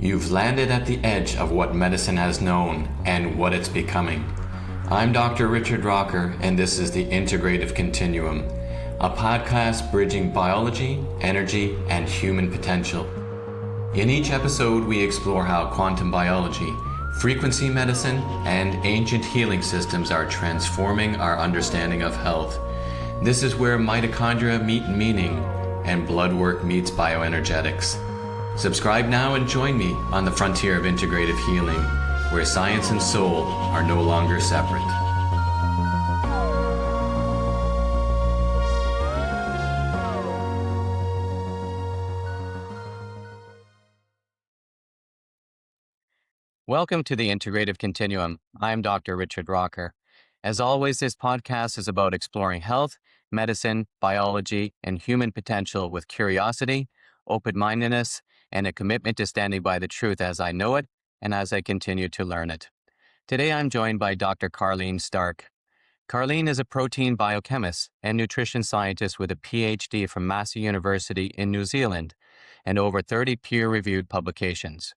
You've landed at the edge of what medicine has known and what it's becoming. I'm Dr. Richard Rocker, and this is the Integrative Continuum, a podcast bridging biology, energy, and human potential. In each episode, we explore how quantum biology, frequency medicine, and ancient healing systems are transforming our understanding of health. This is where mitochondria meet meaning and blood work meets bioenergetics. Subscribe now and join me on the frontier of integrative healing, where science and soul are no longer separate. Welcome to the Integrative Continuum. I'm Dr. Richard Rocker. As always, this podcast is about exploring health, medicine, biology, and human potential with curiosity, open-mindedness, and a commitment to standing by the truth as I know it and as I continue to learn it. Today, I'm joined by Dr. Carlene Starck. Carlene is a protein biochemist and nutrition scientist with a PhD from Massey University in New Zealand and over 30 peer-reviewed publications.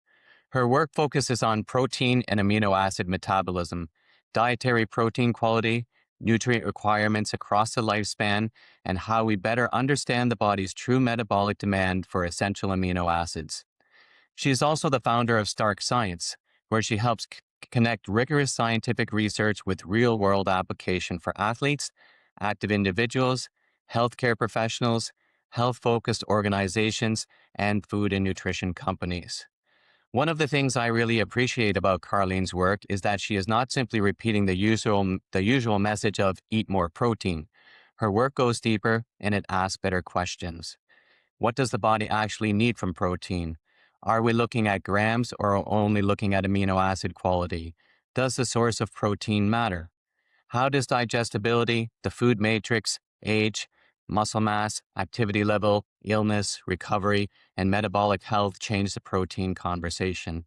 Her work focuses on protein and amino acid metabolism, dietary protein quality, nutrient requirements across the lifespan, and how we better understand the body's true metabolic demand for essential amino acids. She is also the founder of Starck Science, where she helps connect rigorous scientific research with real-world application for athletes, active individuals, healthcare professionals, health-focused organizations, and food and nutrition companies. One of the things I really appreciate about Carlene's work is that she is not simply repeating the usual message of eat more protein. Her work goes deeper and it asks better questions. What does the body actually need from protein? Are we looking at grams or only looking at amino acid quality? Does the source of protein matter? How does digestibility, the food matrix, age, muscle mass, activity level, illness, recovery, and metabolic health change the protein conversation?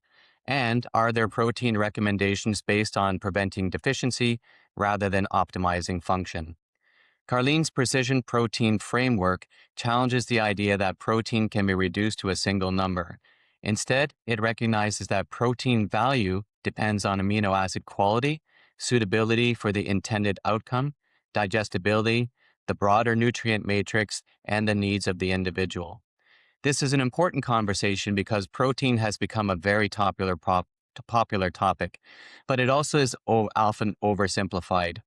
And are there protein recommendations based on preventing deficiency rather than optimizing function? Carlene's precision protein framework challenges the idea that protein can be reduced to a single number. Instead, it recognizes that protein value depends on amino acid quality, suitability for the intended outcome, digestibility, the broader nutrient matrix, and the needs of the individual. This is an important conversation because protein has become a very popular topic, but it also is often oversimplified.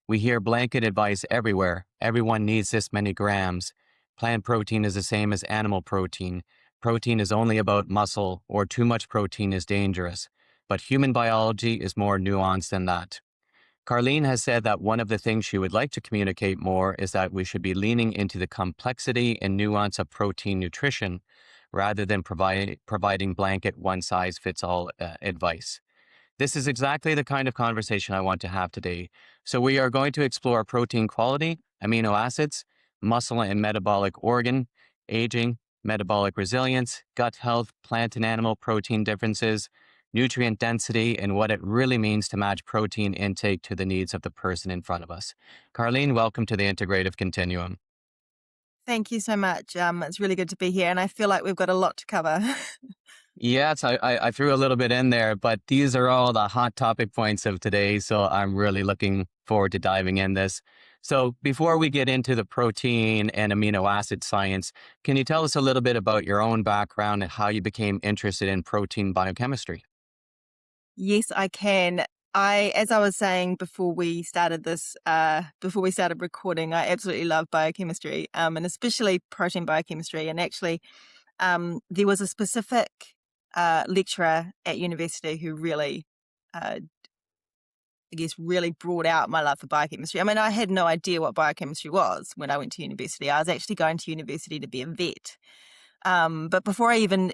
We hear blanket advice everywhere. Everyone needs this many grams. Plant protein is the same as animal protein. Protein is only about muscle, or too much protein is dangerous. But human biology is more nuanced than that. Carlene has said that one of the things she would like to communicate more is that we should be leaning into the complexity and nuance of protein nutrition rather than providing blanket one-size-fits-all advice. This is exactly the kind of conversation I want to have today. So we are going to explore protein quality, amino acids, muscle and metabolic organ, aging, metabolic resilience, gut health, plant and animal protein differences, nutrient density, and what it really means to match protein intake to the needs of the person in front of us. Carlene, welcome to the Integrative Continuum. Thank you so much. It's really good to be here, and I feel like we've got a lot to cover. Yes, I threw a little bit in there, but these are all the hot topic points of today, so I'm really looking forward to diving in this. So before we get into the protein and amino acid science, can you tell us a little bit about your own background and how you became interested in protein biochemistry? Yes, I can. As I was saying before we started recording, I absolutely love biochemistry, and especially protein biochemistry. And actually, there was a specific lecturer at university who really, really brought out my love for biochemistry. I mean, I had no idea what biochemistry was when I went to university. I was actually going to university to be a vet. But before I even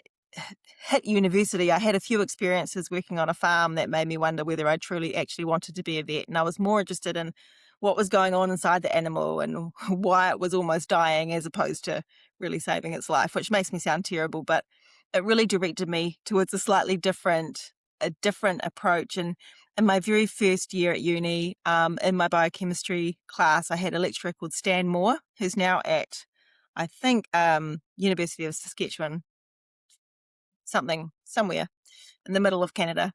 hit university, I had a few experiences working on a farm that made me wonder whether I truly actually wanted to be a vet. And I was more interested in what was going on inside the animal and why it was almost dying as opposed to really saving its life, which makes me sound terrible, but it really directed me towards a different approach. And in my very first year at uni, in my biochemistry class, I had a lecturer called Stan Moore, who's now at, I think, University of Saskatchewan somewhere in the middle of Canada.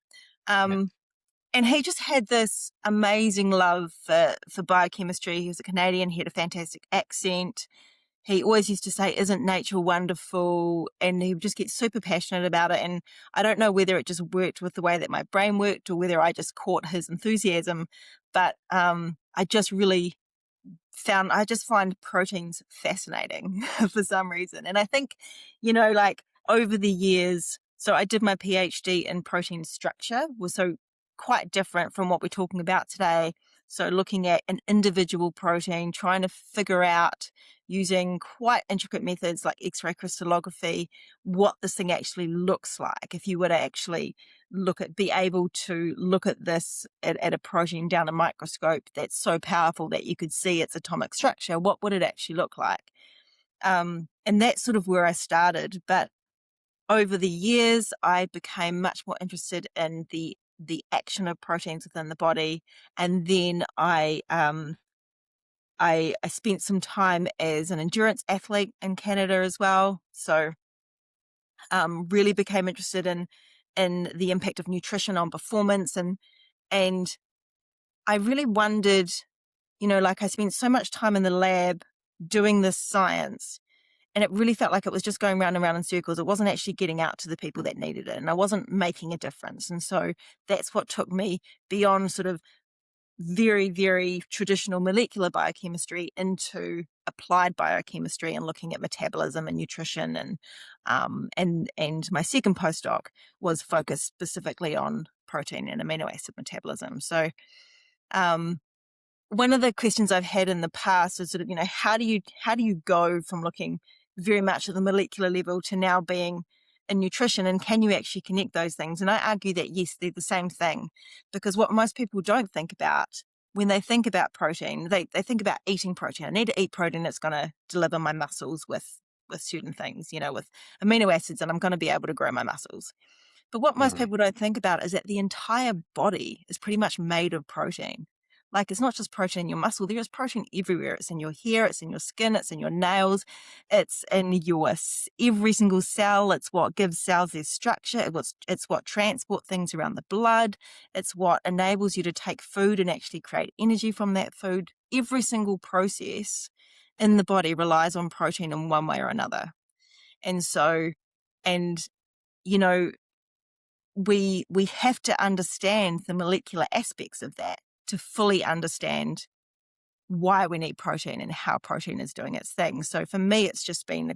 And he just had this amazing love for biochemistry. He was a Canadian. He had a fantastic accent. He always used to say, "Isn't nature wonderful?" And he would just get super passionate about it. And I don't know whether it just worked with the way that my brain worked or whether I just caught his enthusiasm. But I just find proteins fascinating for some reason. And I think, like over the years, so I did my PhD in protein structure, was so quite different from what we're talking about today. So looking at an individual protein, trying to figure out using quite intricate methods like X-ray crystallography, what this thing actually looks like. If you were to actually be able to look at this at a protein down a microscope that's so powerful that you could see its atomic structure, what would it actually look like? And that's sort of where I started. But over the years, I became much more interested in the action of proteins within the body. And then I spent some time as an endurance athlete in Canada as well. So really became interested in the impact of nutrition on performance. And I really wondered, like I spent so much time in the lab doing this science, and it really felt like it was just going round and round in circles. It wasn't actually getting out to the people that needed it, and I wasn't making a difference. And so that's what took me beyond sort of very, very traditional molecular biochemistry into applied biochemistry and looking at metabolism and nutrition. And my second postdoc was focused specifically on protein and amino acid metabolism. So one of the questions I've had in the past is sort of, how do you go from looking very much at the molecular level to now being in nutrition, and can you actually connect those things? And I argue that yes, they're the same thing, because what most people don't think about when they think about protein, they think about eating protein. I need to eat protein that's going to deliver my muscles with certain things, with amino acids, and I'm going to be able to grow my muscles. But what most people don't think about is that the entire body is pretty much made of protein. Like, it's not just protein in your muscle. There is protein everywhere. It's in your hair. It's in your skin. It's in your nails. It's in your every single cell. It's what gives cells their structure. It's what transport things around the blood. It's what enables you to take food and actually create energy from that food. Every single process in the body relies on protein in one way or another. And so, we have to understand the molecular aspects of that to fully understand why we need protein and how protein is doing its thing. So for me, it's just been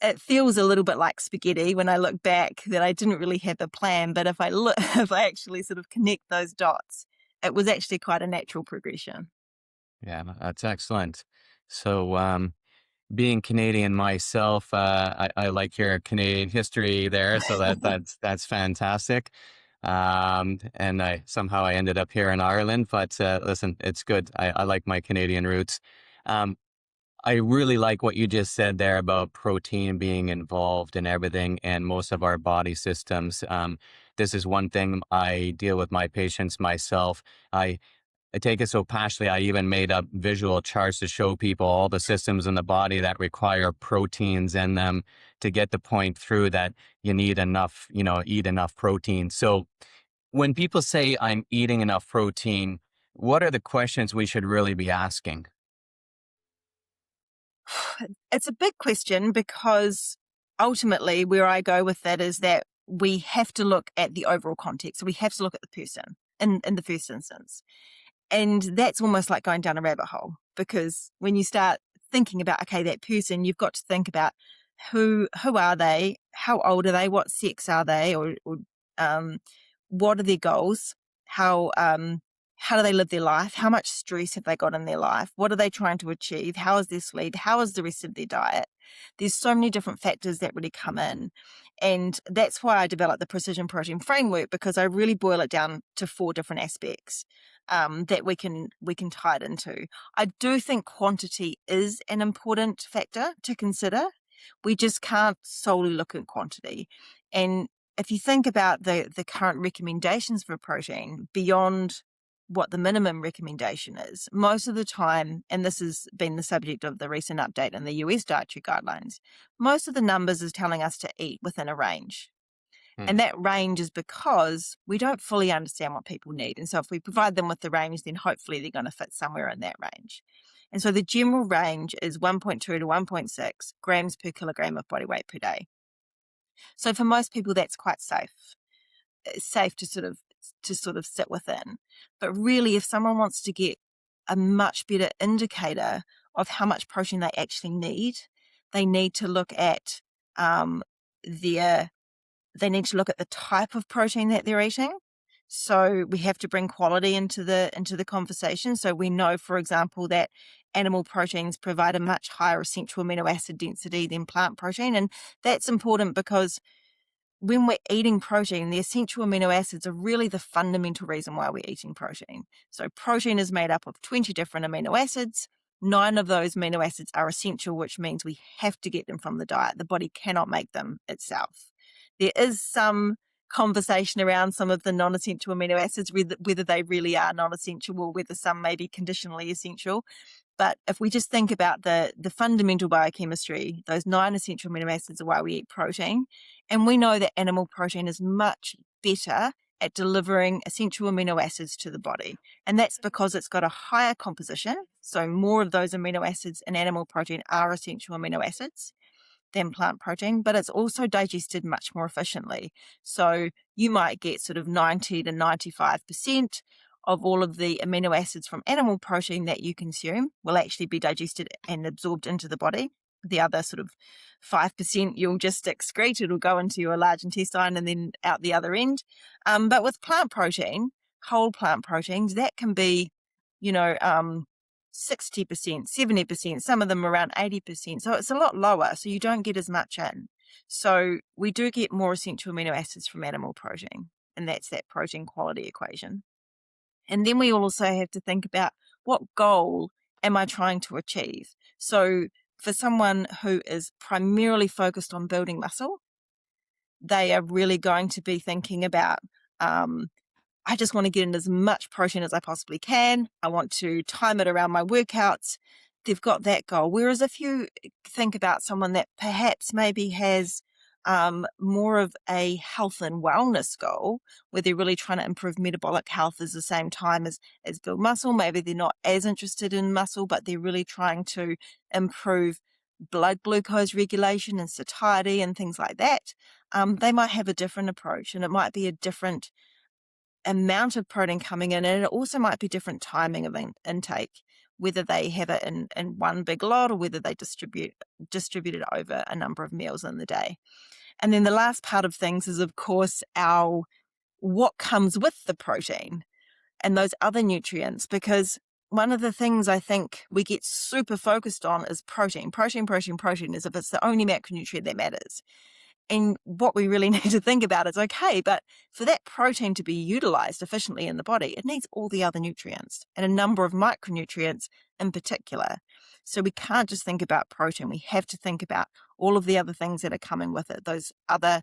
it feels a little bit like spaghetti when I look back, that I didn't really have a plan. But if I actually sort of connect those dots, it was actually quite a natural progression. Yeah, that's excellent. So, being Canadian myself, I like your Canadian history there. So that's fantastic. And somehow I ended up here in Ireland, but listen, it's good. I like my Canadian roots. Um, I really like what you just said there about protein being involved in everything and most of our body systems. This is one thing I deal with my patients myself. I take it so passionately, I even made up visual charts to show people all the systems in the body that require proteins in them to get the point through that you need enough, eat enough protein. So when people say I'm eating enough protein, what are the questions we should really be asking? It's a big question, because ultimately where I go with that is that we have to look at the overall context. So we have to look at the person in the first instance. And that's almost like going down a rabbit hole, because when you start thinking about, okay, that person, you've got to think about who are they, how old are they, what sex are they, or what are their goals, how do they live their life, how much stress have they got in their life, what are they trying to achieve, how is their sleep, how is the rest of their diet. There's so many different factors that really come in. And that's why I developed the precision protein framework, because I really boil it down to 4 different aspects that we can tie it into. I do think quantity is an important factor to consider. We just can't solely look at quantity. And if you think about the current recommendations for protein beyond what the minimum recommendation is, most of the time, and this has been the subject of the recent update in the US dietary guidelines, most of the numbers is telling us to eat within a range. And that range is because we don't fully understand what people need. And so if we provide them with the range, then hopefully they're going to fit somewhere in that range. And so the general range is 1.2 to 1.6 grams per kilogram of body weight per day. So for most people, that's quite safe. It's safe to sort of sit within. But really, if someone wants to get a much better indicator of how much protein they actually need, they need to look at the type of protein that they're eating. So we have to bring quality into the conversation. So we know, for example, that animal proteins provide a much higher essential amino acid density than plant protein. And that's important because when we're eating protein, the essential amino acids are really the fundamental reason why we're eating protein. So protein is made up of 20 different amino acids. 9 of those amino acids are essential, which means we have to get them from the diet. The body cannot make them itself. There is some conversation around some of the non-essential amino acids, whether they really are non-essential or whether some may be conditionally essential. But if we just think about the fundamental biochemistry, those 9 essential amino acids are why we eat protein. And we know that animal protein is much better at delivering essential amino acids to the body. And that's because it's got a higher composition. So more of those amino acids in animal protein are essential amino acids than plant protein, but it's also digested much more efficiently. So you might get sort of 90 to 95% of all of the amino acids from animal protein that you consume will actually be digested and absorbed into the body. The other sort of 5% you'll just excrete. It'll go into your large intestine and then out the other end. But with plant protein, whole plant proteins, that can be, 60%, 70%, some of them around 80%. So it's a lot lower. So you don't get as much in. So we do get more essential amino acids from animal protein. And that's that protein quality equation. And then we also have to think about what goal am I trying to achieve? So for someone who is primarily focused on building muscle, they are really going to be thinking about, I just want to get in as much protein as I possibly can. I want to time it around my workouts. They've got that goal. Whereas if you think about someone that perhaps maybe has more of a health and wellness goal, where they're really trying to improve metabolic health at the same time as build muscle. Maybe they're not as interested in muscle, but they're really trying to improve blood glucose regulation and satiety and things like that. They might have a different approach, and it might be a different amount of protein coming in, and it also might be different timing of intake, whether they have it in one big lot or whether they distribute it over a number of meals in the day. And then the last part of things is, of course, what comes with the protein and those other nutrients, because one of the things I think we get super focused on is protein, as if it's the only macronutrient that matters. And what we really need to think about is, okay, but for that protein to be utilized efficiently in the body, it needs all the other nutrients and a number of micronutrients in particular. So we can't just think about protein. We have to think about all of the other things that are coming with it. Those other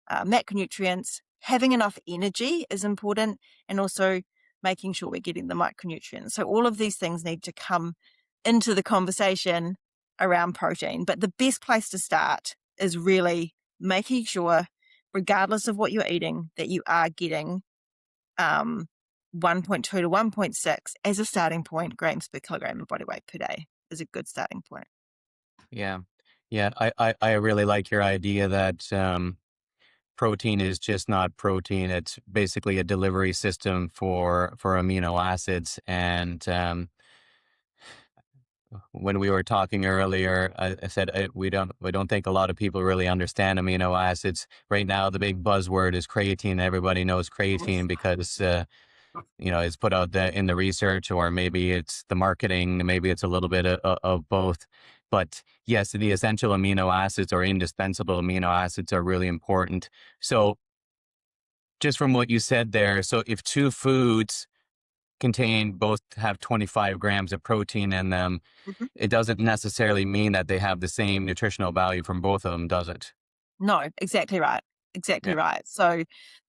macronutrients, having enough energy is important, and also making sure we're getting the micronutrients. So all of these things need to come into the conversation around protein. But the best place to start is really making sure, regardless of what you're eating, that you are getting 1.2 to 1.6 as a starting point, grams per kilogram of body weight per day is a good starting point. Yeah. I really like your idea that protein is just not protein. It's basically a delivery system for amino acids. And when we were talking earlier, I said we don't think a lot of people really understand amino acids. Right now, the big buzzword is creatine. Everybody knows creatine because it's put out in the research, or maybe it's the marketing, maybe it's a little bit of both. But yes, the essential amino acids or indispensable amino acids are really important. So just from what you said there, so if two foods both have 25 grams of protein in them, it doesn't necessarily mean that they have the same nutritional value from both of them, does it? No, exactly right. exactly Yeah. right. So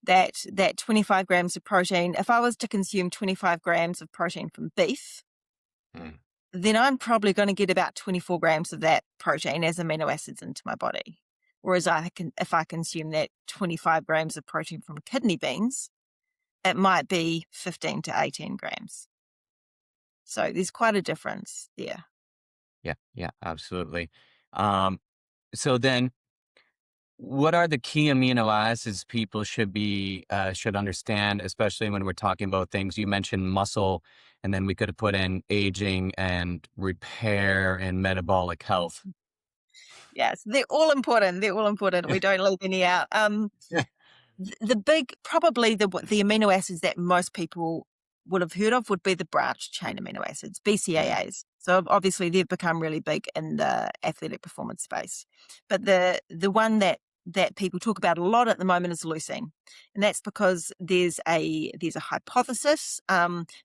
that 25 grams of protein, if I was to consume 25 grams of protein from beef, Mm. then I'm probably going to get about 24 grams of that protein as amino acids into my body. Whereas if I consume that 25 grams of protein from kidney beans, it might be 15 to 18 grams. So there's quite a difference there. Yeah, absolutely. So then, what are the key amino acids people should understand, especially when we're talking about things you mentioned muscle, and then we could have put in aging and repair and metabolic health. Yes, they're all important. They're all important. We don't leave any out. The big, probably the amino acids that most people would have heard of would be the branched chain amino acids, BCAAs. So obviously they've become really big in the athletic performance space. But the one that people talk about a lot at the moment is leucine, and that's because there's a hypothesis.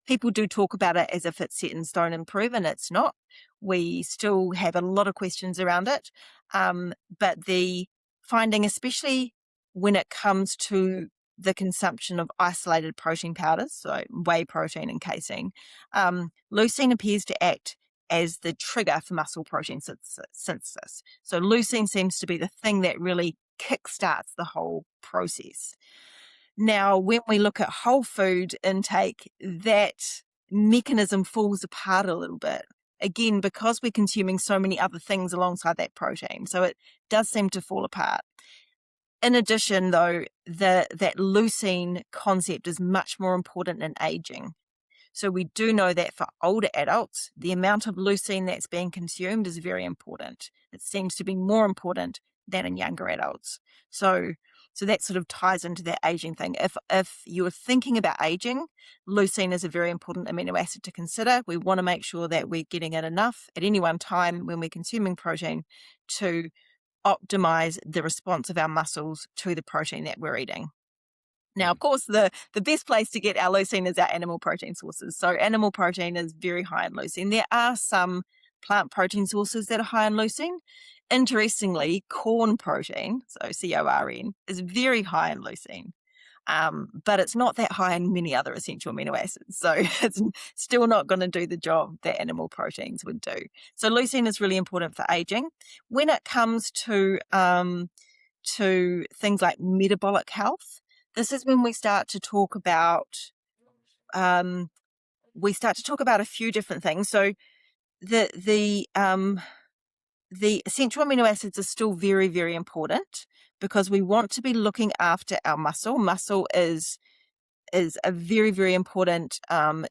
People do talk about it as if it's set in stone and proven. It's not. We still have a lot of questions around it, but the finding, especially when it comes to the consumption of isolated protein powders, so whey protein and casein, leucine appears to act as the trigger for muscle protein synthesis. So leucine seems to be the thing that really kickstarts the whole process. Now, when we look at whole food intake, that mechanism falls apart a little bit. Again, because we're consuming so many other things alongside that protein. So it does seem to fall apart. In addition, though, that leucine concept is much more important in aging. So we do know that for older adults, the amount of leucine that's being consumed is very important. It seems to be more important than in younger adults. So that sort of ties into that aging thing. If you're thinking about aging, leucine is a very important amino acid to consider. We want to make sure that we're getting it enough at any one time when we're consuming protein to optimize the response of our muscles to the protein that we're eating. Now, of course, the best place to get our leucine is our animal protein sources. So animal protein is very high in leucine. There are some plant protein sources that are high in leucine. Interestingly, corn protein, so CORN, is very high in leucine. But it's not that high in many other essential amino acids. So it's still not going to do the job that animal proteins would do. So leucine is really important for aging. When it comes to things like metabolic health, this is when we start to talk about a few different things. So the essential amino acids are still very, very important because we want to be looking after our muscle. Muscle is a very, very important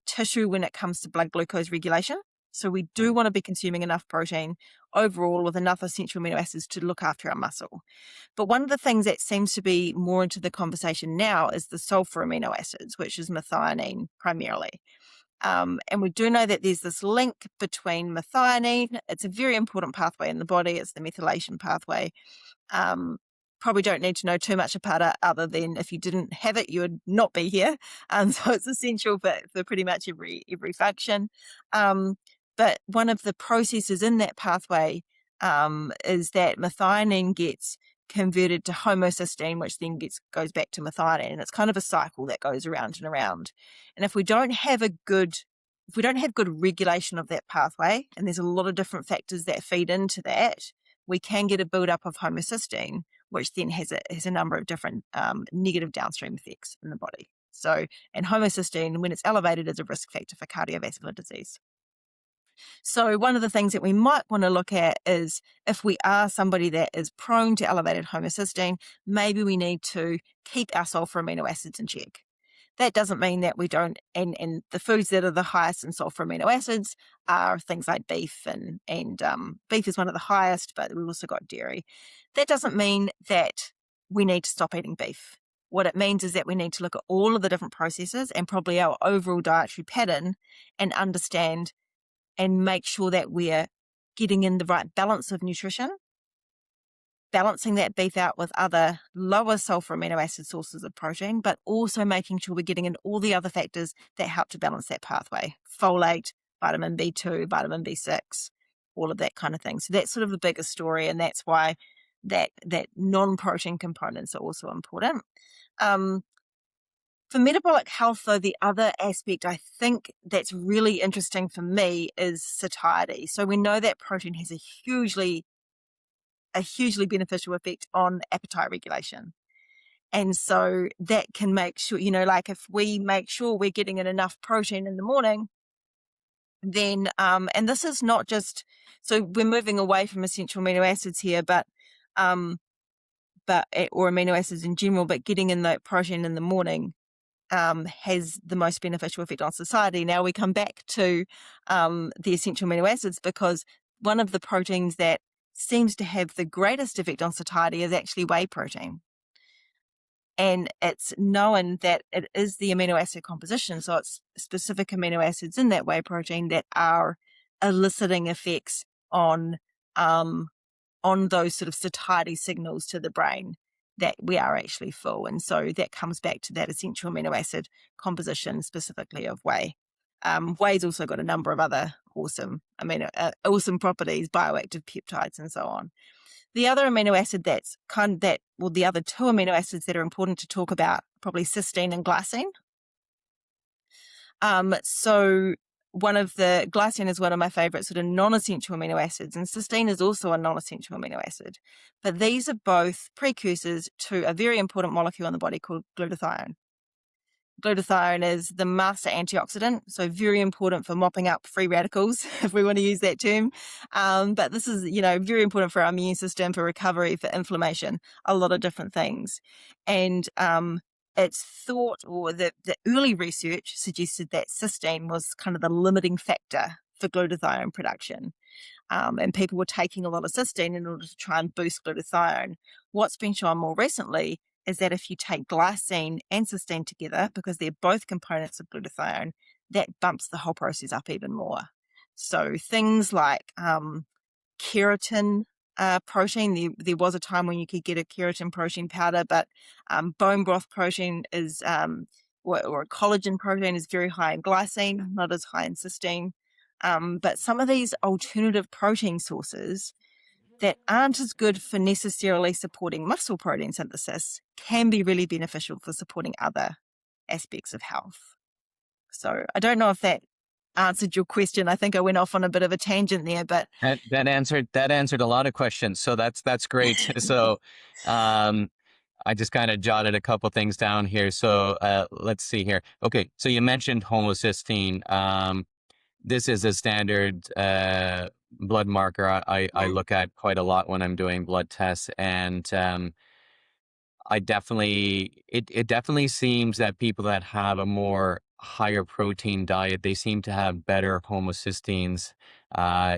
tissue when it comes to blood glucose regulation. So we do want to be consuming enough protein overall with enough essential amino acids to look after our muscle. But one of the things that seems to be more into the conversation now is the sulfur amino acids, which is methionine primarily. And we do know that there's this link between methionine. It's a very important pathway in the body. It's the methylation pathway. Probably don't need to know too much about it other than if you didn't have it, you would not be here. So it's essential for pretty much every function. But one of the processes in that pathway is that methionine gets converted to homocysteine, which then goes back to methionine. And it's kind of a cycle that goes around and around. And if we don't have good regulation of that pathway, and there's a lot of different factors that feed into that, we can get a buildup of homocysteine, which then has a number of different negative downstream effects in the body. So, and homocysteine, when it's elevated, is a risk factor for cardiovascular disease. So one of the things that we might want to look at is if we are somebody that is prone to elevated homocysteine, maybe we need to keep our sulfur amino acids in check. That doesn't mean that we don't, and the foods that are the highest in sulfur amino acids are things like beef, and beef is one of the highest, but we've also got dairy. That doesn't mean that we need to stop eating beef. What it means is that we need to look at all of the different processes and probably our overall dietary pattern and understand and make sure that we're getting in the right balance of nutrition, balancing that beef out with other lower sulfur amino acid sources of protein, but also making sure we're getting in all the other factors that help to balance that pathway: folate, vitamin B2, vitamin B6, all of that kind of thing. So that's sort of the bigger story, and that's why that non-protein components are also important. For metabolic health, though, the other aspect I think that's really interesting for me is satiety. So we know that protein has a hugely beneficial effect on appetite regulation. And so that can make sure, like if we make sure we're getting in enough protein in the morning, then, and this is not just, so we're moving away from essential amino acids here, or amino acids in general, but getting in that protein in the morning has the most beneficial effect on satiety. Now we come back to the essential amino acids, because one of the proteins that seems to have the greatest effect on satiety is actually whey protein. And it's known that it is the amino acid composition, so it's specific amino acids in that whey protein that are eliciting effects on those sort of satiety signals to the brain that we are actually full. And so that comes back to that essential amino acid composition, specifically of whey. Whey's also got a number of other awesome properties, bioactive peptides, and so on. The other amino acid the other two amino acids that are important to talk about, probably cysteine and glycine. So glycine is one of my favorite sort of non-essential amino acids, and cysteine is also a non-essential amino acid. But these are both precursors to a very important molecule in the body called glutathione. Glutathione is the master antioxidant, so very important for mopping up free radicals, if we want to use that term. But this is, very important for our immune system, for recovery, for inflammation, a lot of different things. And it's thought, or the early research suggested that cysteine was kind of the limiting factor for glutathione production. And people were taking a lot of cysteine in order to try and boost glutathione. What's been shown more recently is that if you take glycine and cysteine together, because they're both components of glutathione, that bumps the whole process up even more. So things like keratin protein, there was a time when you could get a keratin protein powder, but bone broth protein is, or collagen protein is very high in glycine, not as high in cysteine. But some of these alternative protein sources that aren't as good for necessarily supporting muscle protein synthesis can be really beneficial for supporting other aspects of health. So I don't know if that answered your question. I think I went off on a bit of a tangent there, but that answered a lot of questions. So that's great. So I just kind of jotted a couple things down here. So let's see here. Okay, so you mentioned homocysteine. This is a standard blood marker I look at quite a lot when I'm doing blood tests, and it definitely seems that people that have a more higher protein diet, they seem to have better homocysteines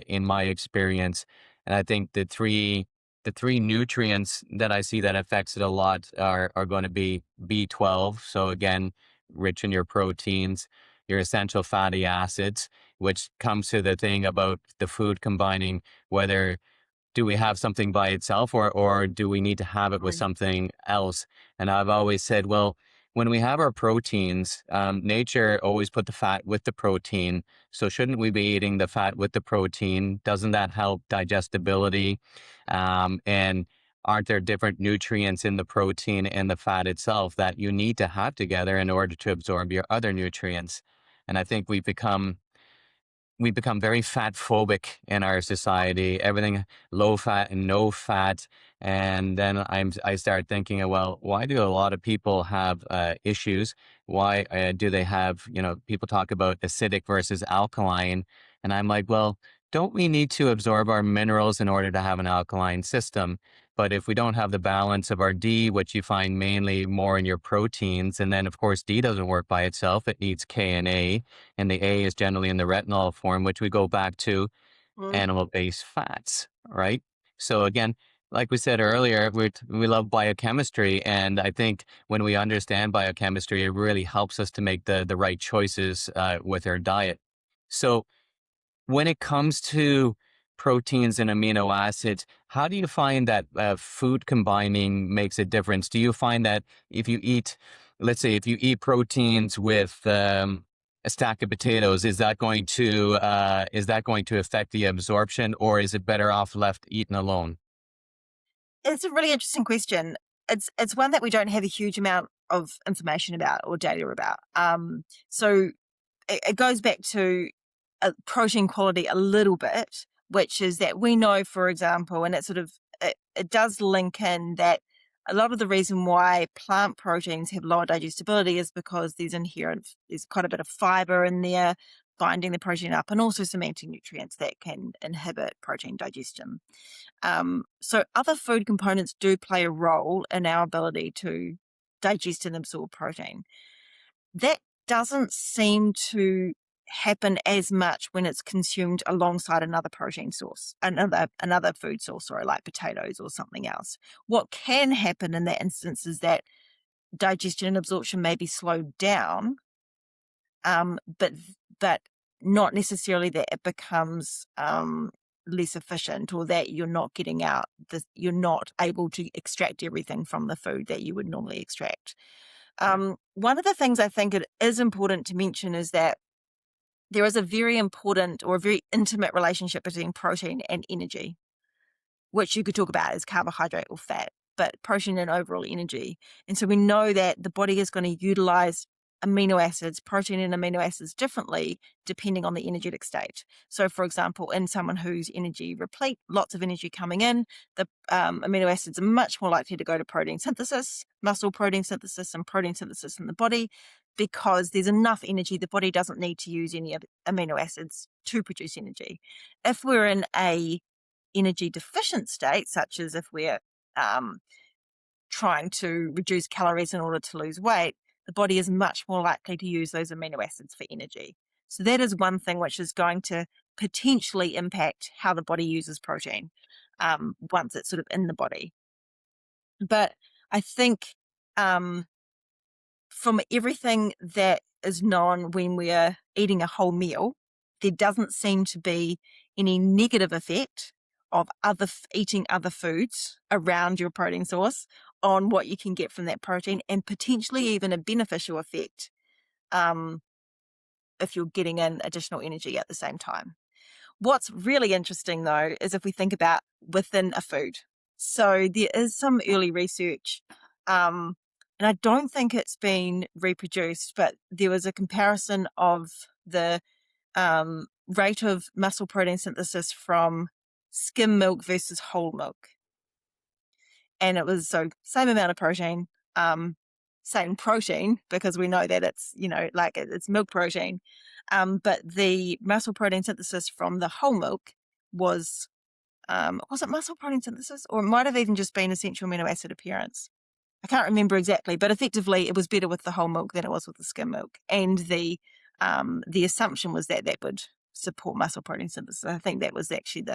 in my experience. And I think the three nutrients that I see that affects it a lot are going to be B12. So again, rich in your proteins, your essential fatty acids, which comes to the thing about the food combining, whether do we have something by itself or do we need to have it with something else? And I've always said, well, when we have our proteins, nature always put the fat with the protein. So shouldn't we be eating the fat with the protein? Doesn't that help digestibility? And aren't there different nutrients in the protein and the fat itself that you need to have together in order to absorb your other nutrients? And I think we've become very fat phobic in our society, everything low fat and no fat. And then I start thinking, well, why do a lot of people have issues? Why do they have, people talk about acidic versus alkaline. And I'm like, well, don't we need to absorb our minerals in order to have an alkaline system? But if we don't have the balance of our D, which you find mainly more in your proteins, and then of course D doesn't work by itself, it needs K and A is generally in the retinol form, which we go back to animal-based fats, right? So again, like we said earlier, we love biochemistry, and I think when we understand biochemistry, it really helps us to make the right choices with our diet. So when it comes to proteins and amino acids, how do you find that food combining makes a difference? Do you find that if you eat, let's say, if you eat proteins with a stack of potatoes, is that going to affect the absorption, or is it better off left eaten alone? It's a really interesting question. It's one that we don't have a huge amount of information about or data about. So it goes back to protein quality a little bit, which is that we know, for example, and it does link in that a lot of the reason why plant proteins have lower digestibility is because there's quite a bit of fiber in there binding the protein up, and also some anti-nutrients that can inhibit protein digestion. So other food components do play a role in our ability to digest and absorb protein. That doesn't seem to happen as much when it's consumed alongside another protein source, another food source, or like potatoes or something else. What can happen in that instance is that digestion and absorption may be slowed down, but not necessarily that it becomes less efficient, or that you're not able to extract everything from the food that you would normally extract. One of the things I think it is important to mention is that there is a very important or a very intimate relationship between protein and energy, which you could talk about as carbohydrate or fat, but protein and overall energy. And so we know that the body is going to utilize protein and amino acids differently depending on the energetic state. So, for example, in someone who's energy replete, lots of energy coming in, the amino acids are much more likely to go to protein synthesis, muscle protein synthesis, and protein synthesis in the body, because there's enough energy. The body doesn't need to use any amino acids to produce energy. If we're in a energy deficient state, such as if we're trying to reduce calories in order to lose weight, the body is much more likely to use those amino acids for energy. So that is one thing which is going to potentially impact how the body uses protein once it's sort of in the body. But I think from everything that is known when we're eating a whole meal, there doesn't seem to be any negative effect of eating other foods around your protein source on what you can get from that protein, and potentially even a beneficial effect if you're getting in additional energy at the same time. What's really interesting, though, is if we think about within a food. So there is some early research, and I don't think it's been reproduced, but there was a comparison of the rate of muscle protein synthesis from skim milk versus whole milk. And it was same amount of protein, same protein, because we know that it's, it's milk protein. But the muscle protein synthesis from the whole milk was it muscle protein synthesis? Or it might have even just been essential amino acid appearance. I can't remember exactly, but effectively it was better with the whole milk than it was with the skim milk. And the assumption was that would support muscle protein synthesis. I think that was actually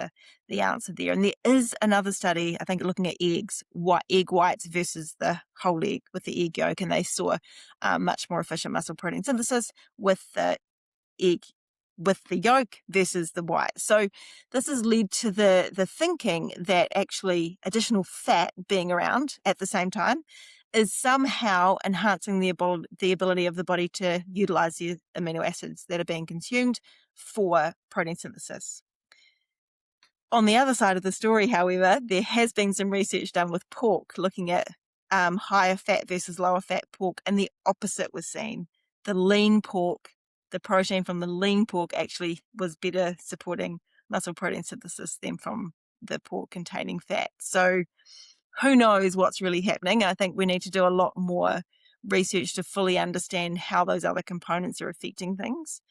the answer there. And there is another study, I think, looking at egg whites versus the whole egg with the egg yolk, and they saw much more efficient muscle protein synthesis with the egg with the yolk versus the white. So this has led to the thinking that actually additional fat being around at the same time is somehow enhancing the ability of the body to utilize the amino acids that are being consumed for protein synthesis. On the other side of the story, however, there has been some research done with pork looking at higher fat versus lower fat pork, and the opposite was seen. The lean pork, the protein from the lean pork actually was better supporting muscle protein synthesis than from the pork containing fat. So who knows what's really happening? I think we need to do a lot more research to fully understand how those other components are affecting things.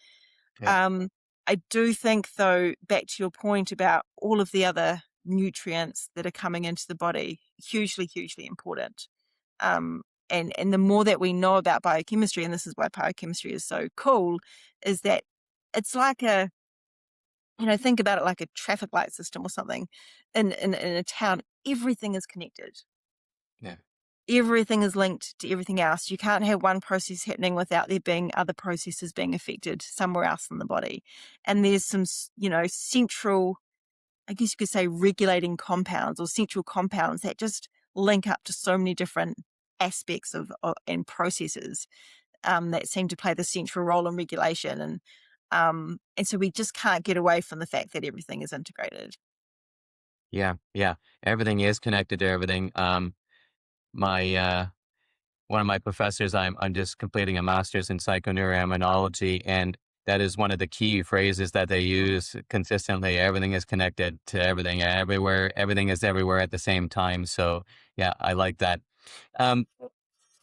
Yeah. I do think, though, back to your point about all of the other nutrients that are coming into the body, hugely, hugely important. And the more that we know about biochemistry, and this is why biochemistry is so cool, is that it's like think about it like a traffic light system or something. In a town, everything is connected. Yeah. Everything is linked to everything else. You can't have one process happening without there being other processes being affected somewhere else in the body. And there's some, central, I guess you could say, regulating compounds or central compounds that just link up to so many different aspects and processes that seem to play the central role in regulation. And so we just can't get away from the fact that everything is integrated. Yeah, yeah. Everything is connected to everything. My one of my professors, I'm just completing a master's in psychoneuroimmunology, and that is one of the key phrases that they use consistently. Everything is connected to everything, everywhere. Everything is everywhere at the same time. So yeah, I like that. Um,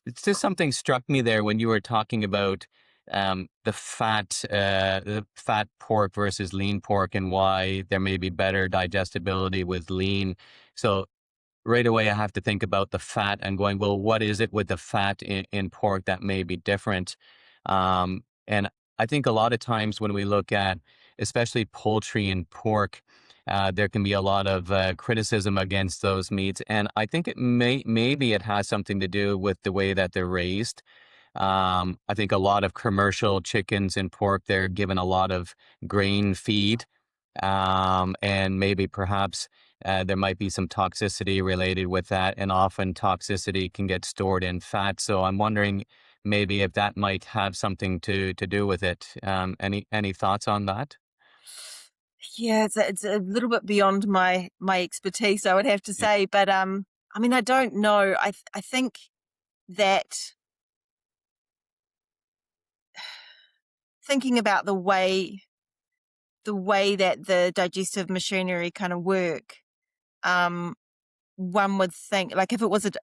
it's just something struck me there when you were talking about the fat pork versus lean pork, and why there may be better digestibility with lean. So right away, I have to think about the fat and going, well, what is it with the fat in pork that may be different? And I think a lot of times when we look at, especially poultry and pork, there can be a lot of criticism against those meats, and I think maybe it has something to do with the way that they're raised. I think a lot of commercial chickens and pork, they're given a lot of grain feed, and maybe perhaps there might be some toxicity related with that, and often toxicity can get stored in fat. So I'm wondering maybe if that might have something to do with it. Any thoughts on that? Yeah, it's a little bit beyond my expertise, I would have to Yeah. say. But I mean, I don't know. I think that thinking about the way that the digestive machinery kind of work, um, one would think, like, if it was at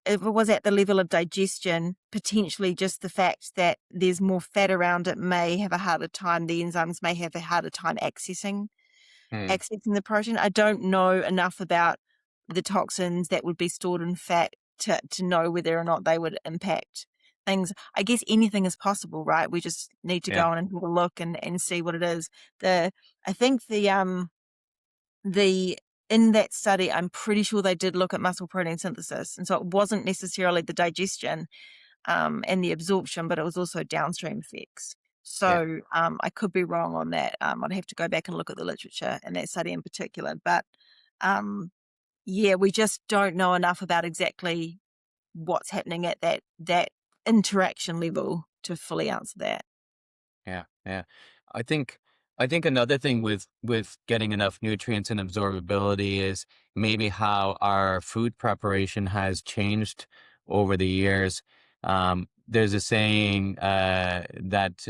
the level of digestion, potentially just the fact that there's more fat around it may have a harder time. The enzymes may have a harder time Hmm. accessing the protein. I don't know enough about the toxins that would be stored in fat to know whether or not they would impact things. I guess anything is possible, right? We just need to Yeah. go on and have a look and see what it is. I think the in that study, I'm pretty sure they did look at muscle protein synthesis, and so it wasn't necessarily the digestion and the absorption, but it was also downstream effects. Yeah. So I could be wrong on that. I'd have to go back and look at the literature in that study in particular. But um, yeah, we just don't know enough about exactly what's happening at that interaction level to fully answer that. Yeah, yeah. I think I think another thing with getting enough nutrients and absorbability is maybe how our food preparation has changed over the years. There's a saying that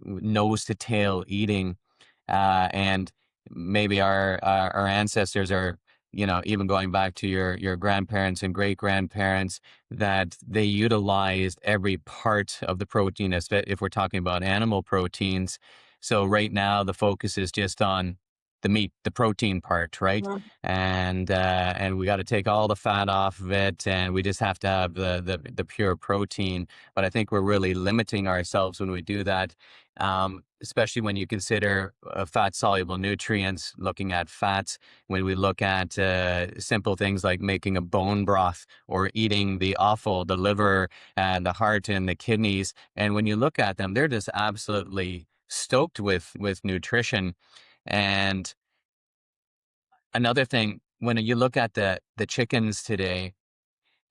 nose to tail eating, and maybe our ancestors are, even going back to your grandparents and great grandparents, that they utilized every part of the protein, if we're talking about animal proteins. So right now the focus is just on the meat, the protein part, right? Mhm. And we got to take all the fat off of it, and we just have to have the pure protein. But I think we're really limiting ourselves when we do that, especially when you consider fat soluble nutrients. Looking at fats, when we look at simple things like making a bone broth, or eating the offal, the liver and the heart and the kidneys. And when you look at them, they're just absolutely stoked with nutrition. And another thing, when you look at the chickens today,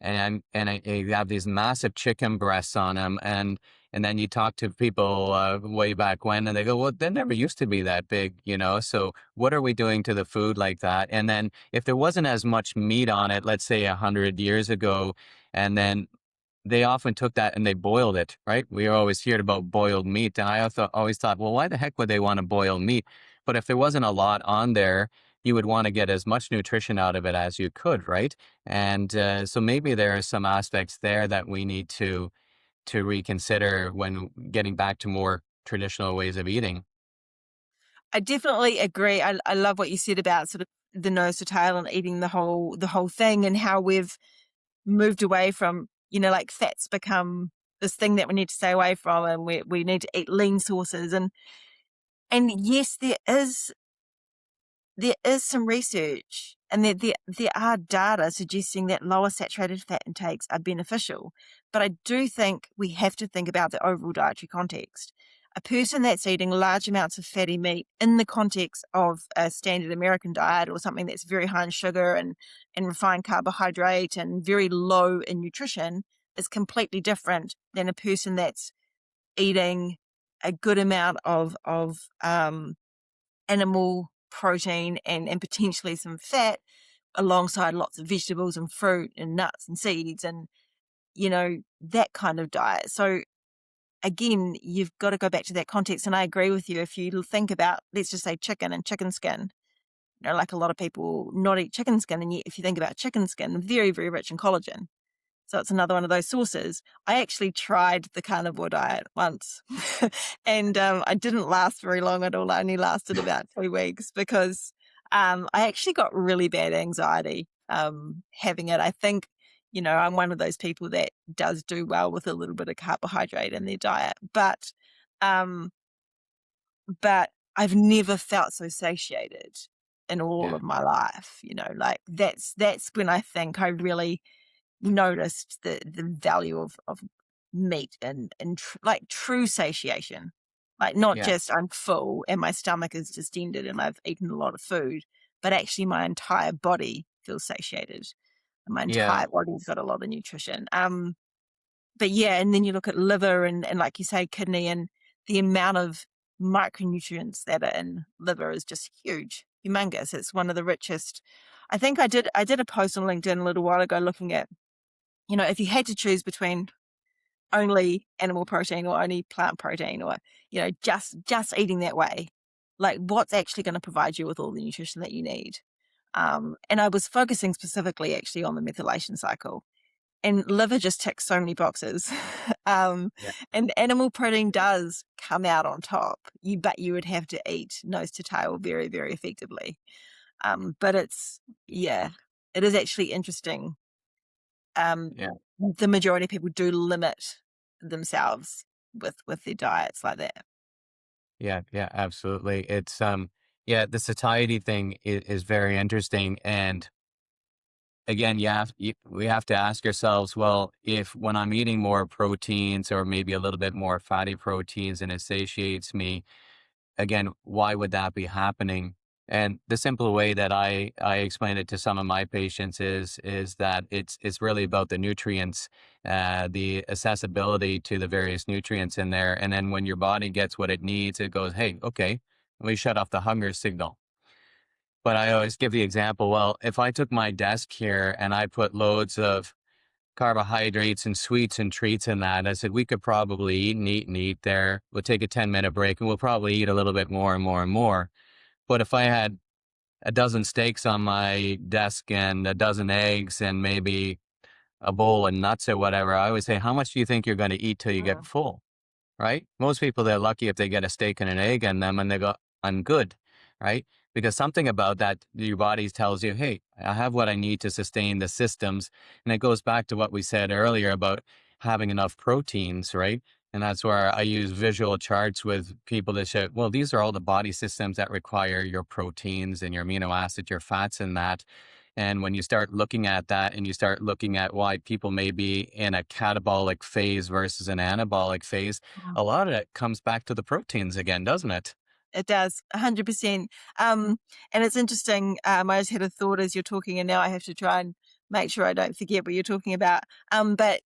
you have these massive chicken breasts on them, and then you talk to people way back when, and they go, well, they never used to be that big. So what are we doing to the food like that? And then if there wasn't as much meat on it, let's say 100 years ago, and then they often took that and they boiled it, right? We always heard about boiled meat. And I also always thought, well, why the heck would they want to boil meat? But if there wasn't a lot on there, you would want to get as much nutrition out of it as you could, right? And so maybe there are some aspects there that we need to reconsider when getting back to more traditional ways of eating. I definitely agree. I love what you said about sort of the nose to tail and eating the whole thing, and how we've moved away from, like, fats become this thing that we need to stay away from, and we need to eat lean sources. And yes, there is some research, and there are data suggesting that lower saturated fat intakes are beneficial. But I do think we have to think about the overall dietary context. A person that's eating large amounts of fatty meat in the context of a standard American diet, or something that's very high in sugar and refined carbohydrate and very low in nutrition, is completely different than a person that's eating a good amount of animal protein and potentially some fat, alongside lots of vegetables and fruit and nuts and seeds and, that kind of diet. So again, you've got to go back to that context. And I agree with you. If you think about, let's just say chicken and chicken skin, like a lot of people not eat chicken skin. And yet if you think about chicken skin, very, very rich in collagen. So it's another one of those sources. I actually tried the carnivore diet once and I didn't last very long at all. I only lasted about 2 weeks because I actually got really bad anxiety having it. I think, I'm one of those people that does do well with a little bit of carbohydrate in their diet, um, but I've never felt so satiated in all Yeah. of my life. Like that's when I think I really noticed the value of meat and like true satiation, like not Yeah. just I'm full and my stomach is distended and I've eaten a lot of food, but actually my entire body feels satiated and my Yeah. entire body's got a lot of nutrition. But yeah, and then you look at liver and like you say, kidney, and the amount of micronutrients that are in liver is just huge, humongous. It's one of the richest. I think I did a post on LinkedIn a little while ago looking at, if you had to choose between only animal protein or only plant protein or, just eating that way, like what's actually going to provide you with all the nutrition that you need. And I was focusing specifically actually on the methylation cycle. And liver just ticks so many boxes. Yeah. And animal protein does come out on top. But you would have to eat nose to tail very, very effectively. But it is actually interesting. Yeah. The majority of people do limit themselves with their diets like that. Yeah. Yeah. Absolutely. It's yeah, the satiety thing is very interesting. And again, we have to ask ourselves, well, if when I'm eating more proteins or maybe a little bit more fatty proteins and it satiates me, again, why would that be happening? And the simple way that I explain it to some of my patients is that it's really about the nutrients, the accessibility to the various nutrients in there. And then when your body gets what it needs, it goes, hey, okay, let me shut off the hunger signal. But I always give the example, well, if I took my desk here and I put loads of carbohydrates and sweets and treats in that, I said, we could probably eat and eat and eat there. We'll take a 10-minute break and we'll probably eat a little bit more and more and more. But if I had a dozen steaks on my desk and a dozen eggs and maybe a bowl of nuts or whatever, I always say, how much do you think you're going to eat till you get Mm. full? Right? Most people, they're lucky if they get a steak and an egg in them and they go, I'm good, right? Because something about that, your body tells you, hey, I have what I need to sustain the systems. And it goes back to what we said earlier about having enough proteins, right? And that's where I use visual charts with people that show, well, these are all the body systems that require your proteins and your amino acids, your fats and that. And when you start looking at that and you start looking at why people may be in a catabolic phase versus an anabolic phase, Mm. a lot of it comes back to the proteins again, doesn't it? It does, 100%. And it's interesting. I just had a thought as you're talking, and now I have to try and make sure I don't forget what you're talking about. But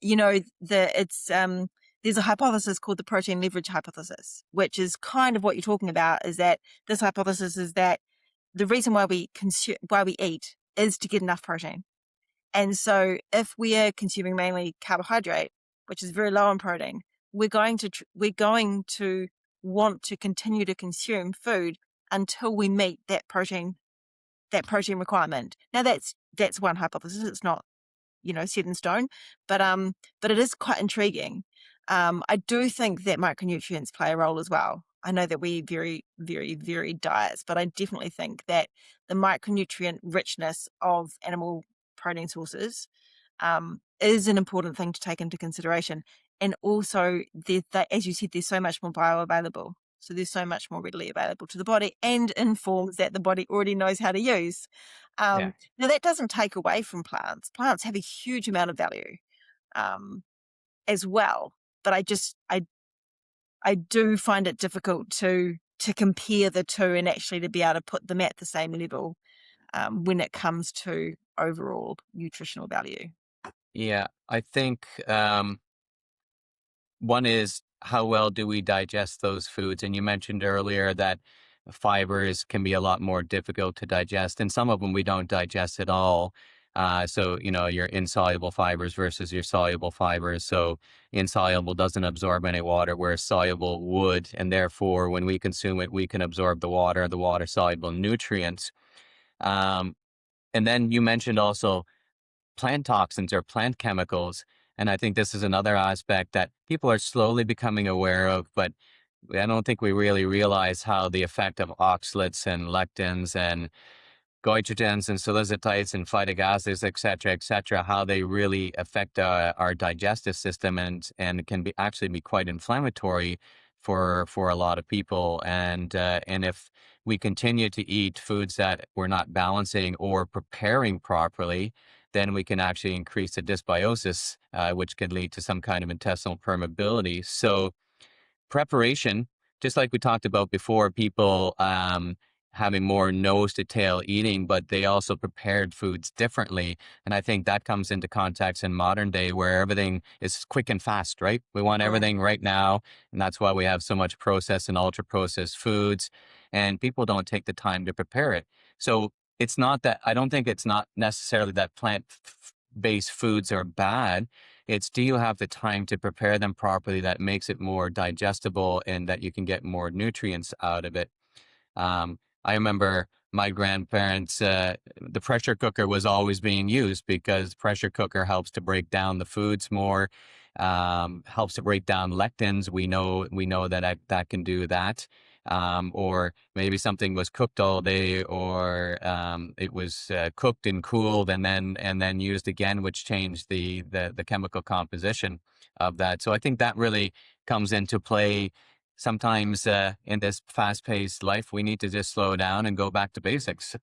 there's a hypothesis called the protein leverage hypothesis, which is kind of what you're talking about. Is that this hypothesis is that the reason why we eat is to get enough protein. And so if we are consuming mainly carbohydrate, which is very low in protein, we're going to want to continue to consume food until we meet that protein requirement. Now that's one hypothesis. It's not, set in stone, but it is quite intriguing. I do think that micronutrients play a role as well. I know that we eat very, very varied diets, but I definitely think that the micronutrient richness of animal protein sources is an important thing to take into consideration. And also, as you said, there's so much more bioavailable. So there's so much more readily available to the body and in forms that the body already knows how to use. Yeah. Now, that doesn't take away from plants. Plants have a huge amount of value as well. But I do find it difficult to compare the two and actually to be able to put them at the same level when it comes to overall nutritional value. Yeah. I think one is how well do we digest those foods? And you mentioned earlier that fibers can be a lot more difficult to digest, and some of them we don't digest at all. So, your insoluble fibers versus your soluble fibers. So, insoluble doesn't absorb any water, whereas soluble would. And therefore, when we consume it, we can absorb the water soluble nutrients. Um, and then you mentioned also plant toxins or plant chemicals. And I think this is another aspect that people are slowly becoming aware of, but I don't think we really realize how the effect of oxalates and lectins and goitrogens and solicitites and phytic acids, et cetera, how they really affect our digestive system, and can be actually be quite inflammatory for a lot of people. And if we continue to eat foods that we're not balancing or preparing properly, then we can actually increase the dysbiosis, which can lead to some kind of intestinal permeability. So preparation, just like we talked about before, people having more nose to tail eating, but they also prepared foods differently. And I think that comes into context in modern day where everything is quick and fast, right? We want Mm. everything right now. And that's why we have so much processed and ultra processed foods. And people don't take the time to prepare it. So it's not that, I don't think it's not necessarily that plant based foods are bad. It's, do you have the time to prepare them properly that makes it more digestible and that you can get more nutrients out of it? I remember my grandparents, the pressure cooker was always being used because pressure cooker helps to break down the foods more, helps to break down lectins. We know that that can do that. Or maybe something was cooked all day, or it was cooked and cooled and then used again, which changed the chemical composition of that. So I think that really comes into play. Sometimes in this fast-paced life, we need to just slow down and go back to basics.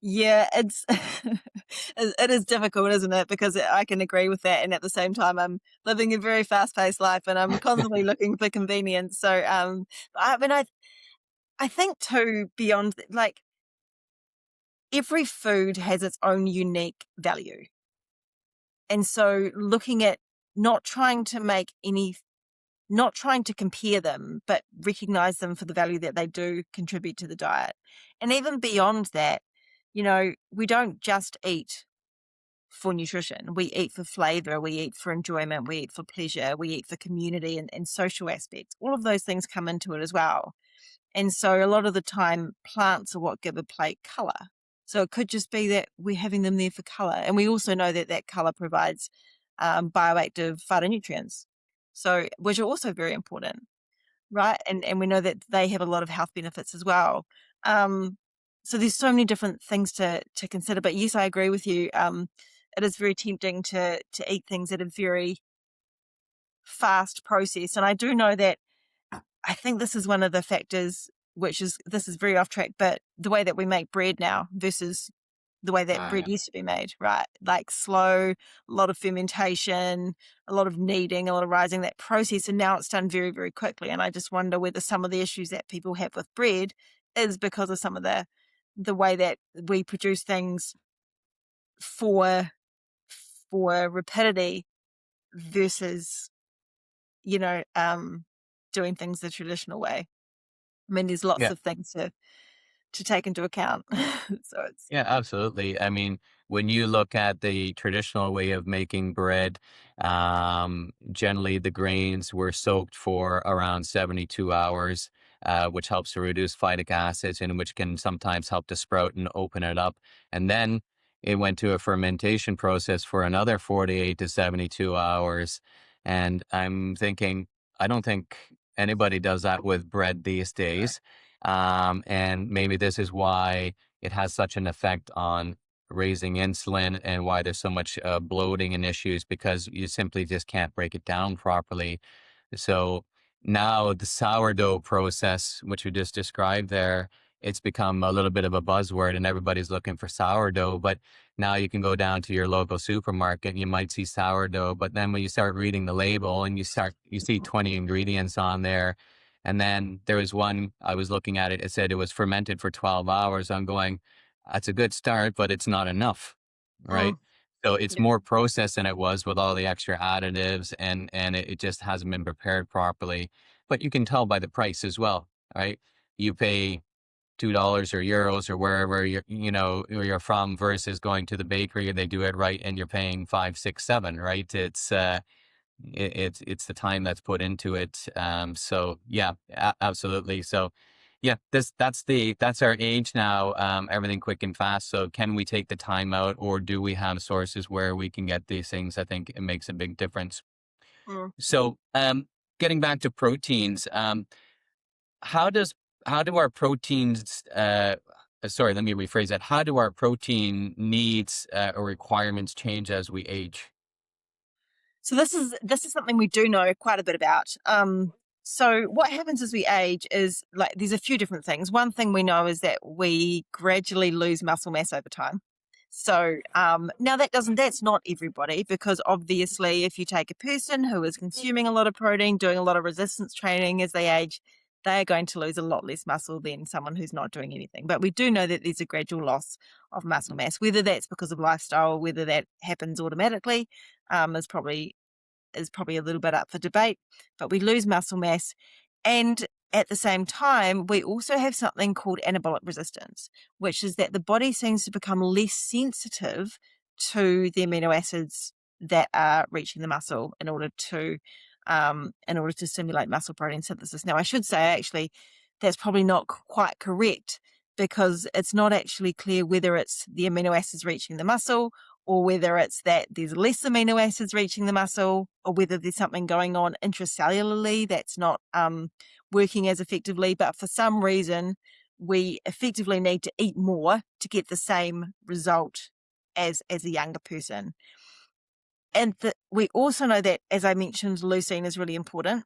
Yeah, it's it is difficult, isn't it? Because I can agree with that, and at the same time, I'm living a very fast-paced life, and I'm constantly looking for convenience. So, I mean, I think too, beyond like every food has its own unique value, and so looking at not trying to make any, not trying to compare them, but recognize them for the value that they do contribute to the diet, and even beyond that, we don't just eat for nutrition. We eat for flavor, we eat for enjoyment, we eat for pleasure, we eat for community and social aspects. All of those things come into it as well. And so a lot of the time, plants are what give a plate color. So it could just be that we're having them there for color. And we also know that that color provides bioactive phytonutrients, so which are also very important, right? And we know that they have a lot of health benefits as well. Um, so there's so many different things to consider. But yes, I agree with you. It is very tempting to eat things that are very fast processed. And I do know that I think this is one of the factors, which is, this is very off track, but the way that we make bread now versus the way that bread Yeah. used to be made, right? Like slow, a lot of fermentation, a lot of kneading, a lot of rising, that process, and now it's done very, very quickly. And I just wonder whether some of the issues that people have with bread is because of some of the way that we produce things for rapidity versus, doing things the traditional way. I mean, there's lots Yeah. of things to take into account. So it's Yeah, absolutely. I mean, when you look at the traditional way of making bread, generally the grains were soaked for around 72 hours, which helps to reduce phytic acids and which can sometimes help to sprout and open it up. And then it went to a fermentation process for another 48 to 72 hours. And I'm thinking, I don't think anybody does that with bread these days. And maybe this is why it has such an effect on raising insulin and why there's so much bloating and issues, because you simply just can't break it down properly. So now the sourdough process, which you just described there, it's become a little bit of a buzzword and everybody's looking for sourdough. But now you can go down to your local supermarket and you might see sourdough, but then when you start reading the label and you see 20 ingredients on there. And then there was one, I was looking at it, it said it was fermented for 12 hours. I'm going, that's a good start, but it's not enough, right? mm, So it's yeah. more processed than it was with all the extra additives, and it just hasn't been prepared properly. But you can tell by the price as well, right? You pay $2 or euros or wherever you're from, versus going to the bakery and they do it right and you're paying 5, 6, 7, right? It's the time that's put into it. So yeah, absolutely. So yeah, that's our age now. Everything quick and fast. So can we take the time out, or do we have sources where we can get these things? I think it makes a big difference. Mm. So getting back to proteins, how does how do our proteins sorry, let me rephrase that. How do our protein needs or requirements change as we age? So this is something we do know quite a bit about. So what happens as we age is, like, there's a few different things. One thing we know is that we gradually lose muscle mass over time. So now that's not everybody, because obviously if you take a person who is consuming a lot of protein, doing a lot of resistance training as they age, they are going to lose a lot less muscle than someone who's not doing anything. But we do know that there's a gradual loss of muscle mass, whether that's because of lifestyle, whether that happens automatically, is probably a little bit up for debate. But we lose muscle mass, and at the same time, we also have something called anabolic resistance, which is that the body seems to become less sensitive to the amino acids that are reaching the muscle in order to stimulate muscle protein synthesis. Now, I should say, actually, that's probably not quite correct, because it's not actually clear whether it's the amino acids reaching the muscle, or whether it's that there's less amino acids reaching the muscle, or whether there's something going on intracellularly that's not working as effectively. But for some reason, we effectively need to eat more to get the same result as a younger person. And we also know that, as I mentioned, leucine is really important,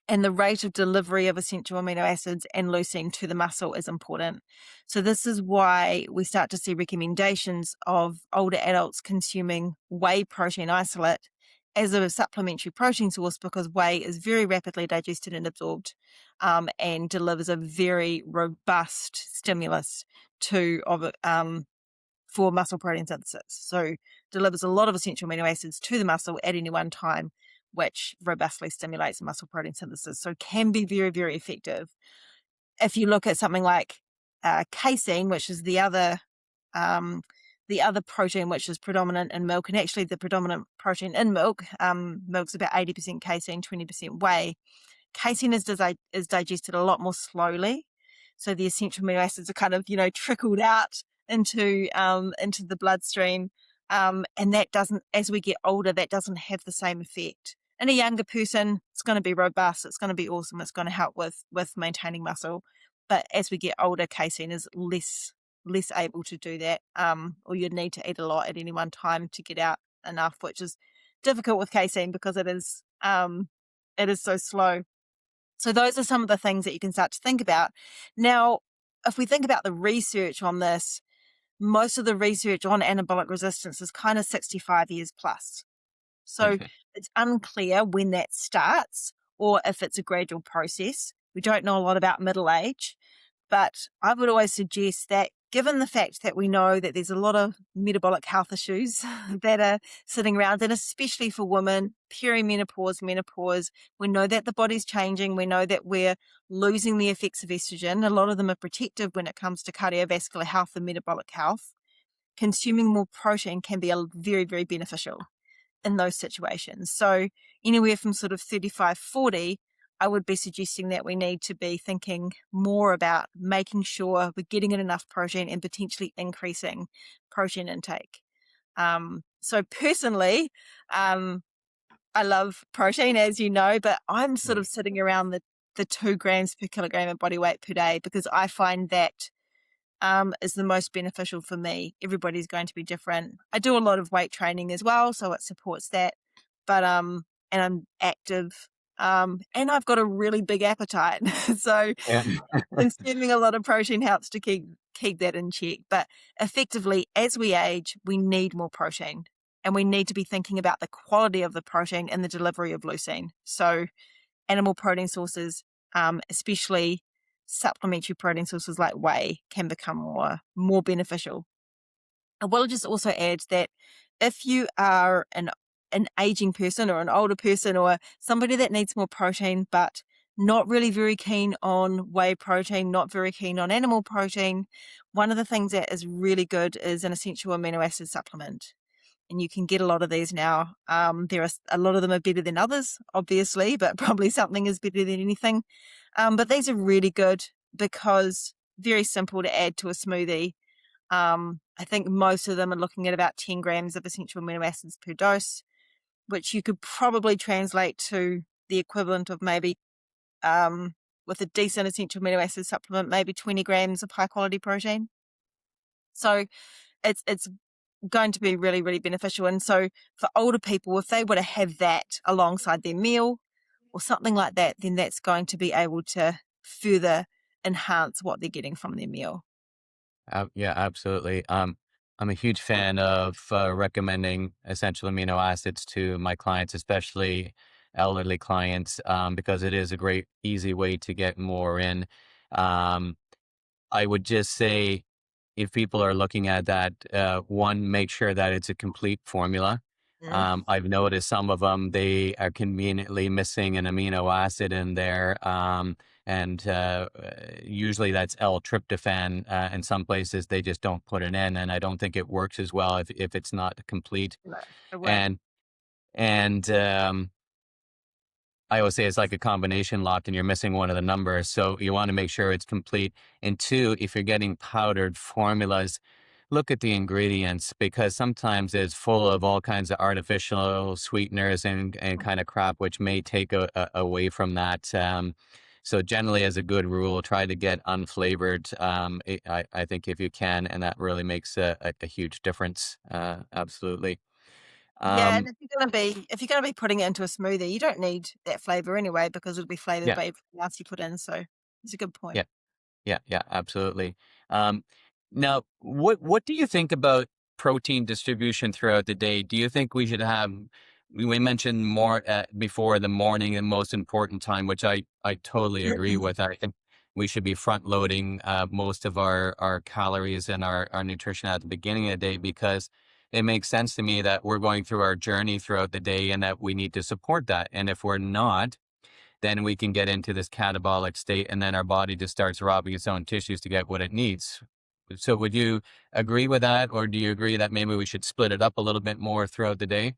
and the rate of delivery of essential amino acids and leucine to the muscle is important. So this is why we start to see recommendations of older adults consuming whey protein isolate as a supplementary protein source, because whey is very rapidly digested and absorbed, and delivers a very robust stimulus for muscle protein synthesis. So delivers a lot of essential amino acids to the muscle at any one time, which robustly stimulates muscle protein synthesis. So can be very, very effective. If you look at something like casein, which is the other protein which is predominant in milk, and actually the predominant protein in milk, milk's about 80% casein, 20% whey. Casein is digested a lot more slowly. So the essential amino acids are kind of, trickled out into the bloodstream. And that doesn't, as we get older, that doesn't have the same effect. In a younger person, it's going to be robust, it's going to be awesome, it's going to help with maintaining muscle. But as we get older, casein is less able to do that, or you'd need to eat a lot at any one time to get out enough, which is difficult with casein because it is so slow. So those are some of the things that you can start to think about. Now, if we think about the research on this, most of the research on anabolic resistance is kind of 65 years plus. So Okay. it's unclear when that starts, or if it's a gradual process. We don't know a lot about middle age, but I would always suggest that, given the fact that we know that there's a lot of metabolic health issues that are sitting around, and especially for women, perimenopause, menopause, we know that the body's changing. We know that we're losing the effects of estrogen. A lot of them are protective when it comes to cardiovascular health and metabolic health. Consuming more protein can be very, very beneficial in those situations. So anywhere from sort of 35, 40, I would be suggesting that we need to be thinking more about making sure we're getting in enough protein and potentially increasing protein intake. So personally, I love protein, as you know, but I'm sort of sitting around the 2 grams per kilogram of body weight per day, because I find that is the most beneficial for me. Everybody's going to be different. I do a lot of weight training as well, so it supports that. But and I'm active, and I've got a really big appetite, so Yeah. consuming a lot of protein helps to keep that in check. But effectively, as we age, we need more protein, and we need to be thinking about the quality of the protein and the delivery of leucine. So animal protein sources, especially supplementary protein sources like whey, can become more beneficial. I will just also add that if you are an aging person or an older person or somebody that needs more protein but not really very keen on whey protein, not very keen on animal protein, one of the things that is really good is an essential amino acid supplement. And you can get a lot of these now. There are a lot of them are better than others, obviously, but probably something is better than anything. But these are really good because very simple to add to a smoothie. I think most of them are looking at about 10 grams of essential amino acids per dose, which you could probably translate to the equivalent of maybe, with a decent essential amino acid supplement, maybe 20 grams of high quality protein. So it's going to be really, really beneficial. And so for older people, if they were to have that alongside their meal or something like that, then that's going to be able to further enhance what they're getting from their meal. Yeah, absolutely. I'm a huge fan of recommending essential amino acids to my clients, especially elderly clients, because it is a great, easy way to get more in. Um, I would just say, if people are looking at that, one, make sure that it's a complete formula. Mm. I've noticed some of them, they are conveniently missing an amino acid in there. And usually that's L-tryptophan. In some places, they just don't put it in. And I don't think it works as well if it's not complete. No, it won't. And, and I always say it's like a combination lock and you're missing one of the numbers. So you want to make sure it's complete. And two, if you're getting powdered formulas, look at the ingredients, because sometimes it's full of all kinds of artificial sweeteners and kind of crap, which may take away from that. So generally, as a good rule, try to get unflavored. I think if you can, and that really makes a huge difference. Absolutely. Yeah, and Um, if you're gonna be putting it into a smoothie, you don't need that flavor anyway because it'll be flavored yeah, by everything else you put in. So it's a good point. yeah. Yeah, yeah, absolutely. Um, Now, what do you think about protein distribution throughout the day? Do you think we should have? We mentioned more before the morning and most important time, which I totally agree with. I think we should be front loading most of our calories and our nutrition at the beginning of the day, because it makes sense to me that we're going through our journey throughout the day and that we need to support that. And if we're not, then we can get into this catabolic state, and then our body just starts robbing its own tissues to get what it needs. So would you agree with that, or do you agree that maybe we should split it up a little bit more throughout the day?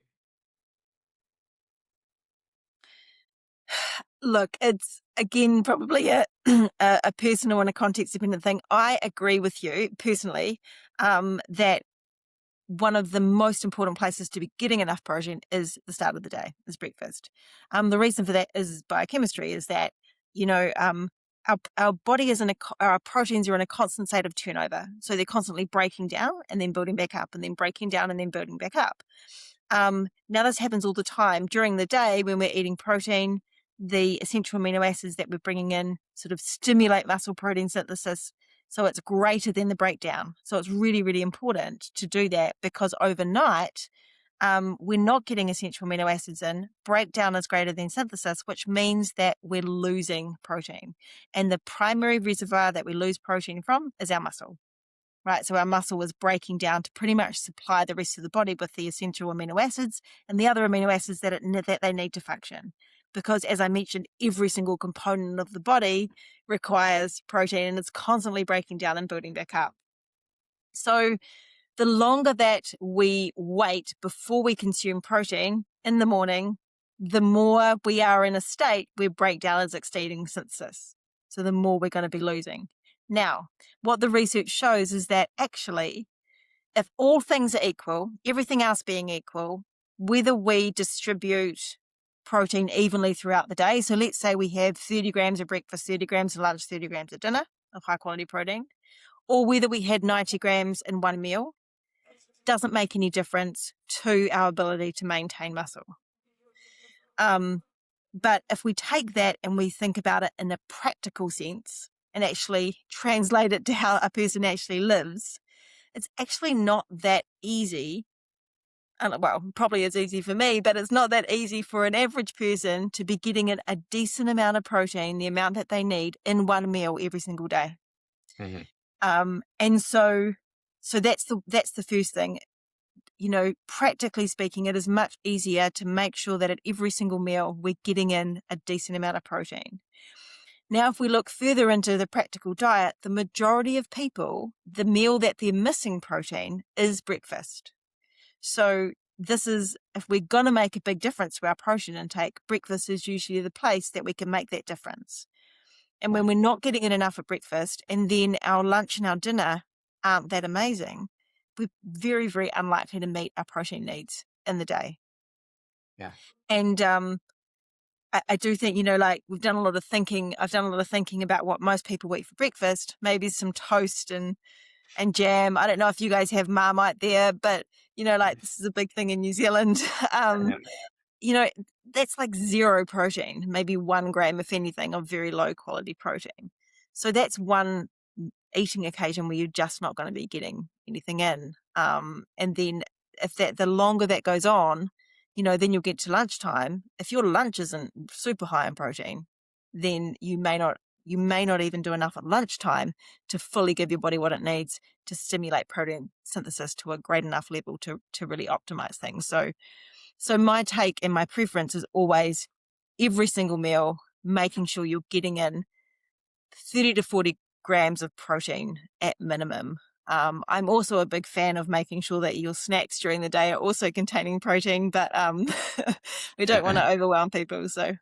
Look, it's again probably a a personal and a context dependent thing. I agree with you personally that one of the most important places to be getting enough protein is the start of the day, is breakfast. The reason for that is biochemistry, is that, you know, our body is our proteins are in a constant state of turnover. So they're constantly breaking down and then building back up and then breaking down and then building back up. Now this happens all the time during the day when we're eating protein. The essential amino acids that we're bringing in sort of stimulate muscle protein synthesis, so it's greater than the breakdown. So it's really, really important to do that, because overnight, we're not getting essential amino acids in. Breakdown is greater than synthesis, which means that we're losing protein. And the primary reservoir that we lose protein from is our muscle, right? So our muscle is breaking down to pretty much supply the rest of the body with the essential amino acids and the other amino acids that they need to function. Because, as I mentioned, every single component of the body requires protein, and it's constantly breaking down and building back up. So the longer that we wait before we consume protein in the morning, the more we are in a state where breakdown is exceeding synthesis. So the more we're going to be losing. Now, what the research shows is that actually, if all things are equal, everything else being equal, whether we distribute protein evenly throughout the day, so let's say we have 30 grams of breakfast, 30 grams of lunch, 30 grams of dinner of high quality protein, or whether we had 90 grams in one meal, doesn't make any difference to our ability to maintain muscle. But if we take that and we think about it in a practical sense and actually translate it to how a person actually lives, it's actually not that easy. Well, probably is easy for me, but it's not that easy for an average person to be getting in a decent amount of protein, the amount that they need in one meal every single day. Mhm. And so that's the first thing. practically speaking, it is much easier to make sure that at every single meal we're getting in a decent amount of protein. Now, if we look further into the practical diet, the majority of people, the meal that they're missing protein is breakfast. So this is, if we're going to make a big difference to our protein intake, breakfast is usually the place that we can make that difference. And when we're not getting in enough at breakfast, and then our lunch and our dinner aren't that amazing, we're very, very unlikely to meet our protein needs in the day. Yeah. And I do think, we've done a lot of thinking. I've done a lot of thinking about what most people eat for breakfast, maybe some toast and jam. I don't know if you guys have Marmite there, but, this is a big thing in New Zealand. That's like zero protein, maybe 1 gram, if anything, of very low quality protein. So that's one eating occasion where you're just not going to be getting anything in. And then the longer that goes on, then you'll get to lunchtime. If your lunch isn't super high in protein, then you may not even do enough at lunchtime to fully give your body what it needs to stimulate protein synthesis to a great enough level to really optimize things. So my take and my preference is always every single meal, making sure you're getting in 30 to 40 grams of protein at minimum. I'm also a big fan of making sure that your snacks during the day are also containing protein, but we don't want to overwhelm people. So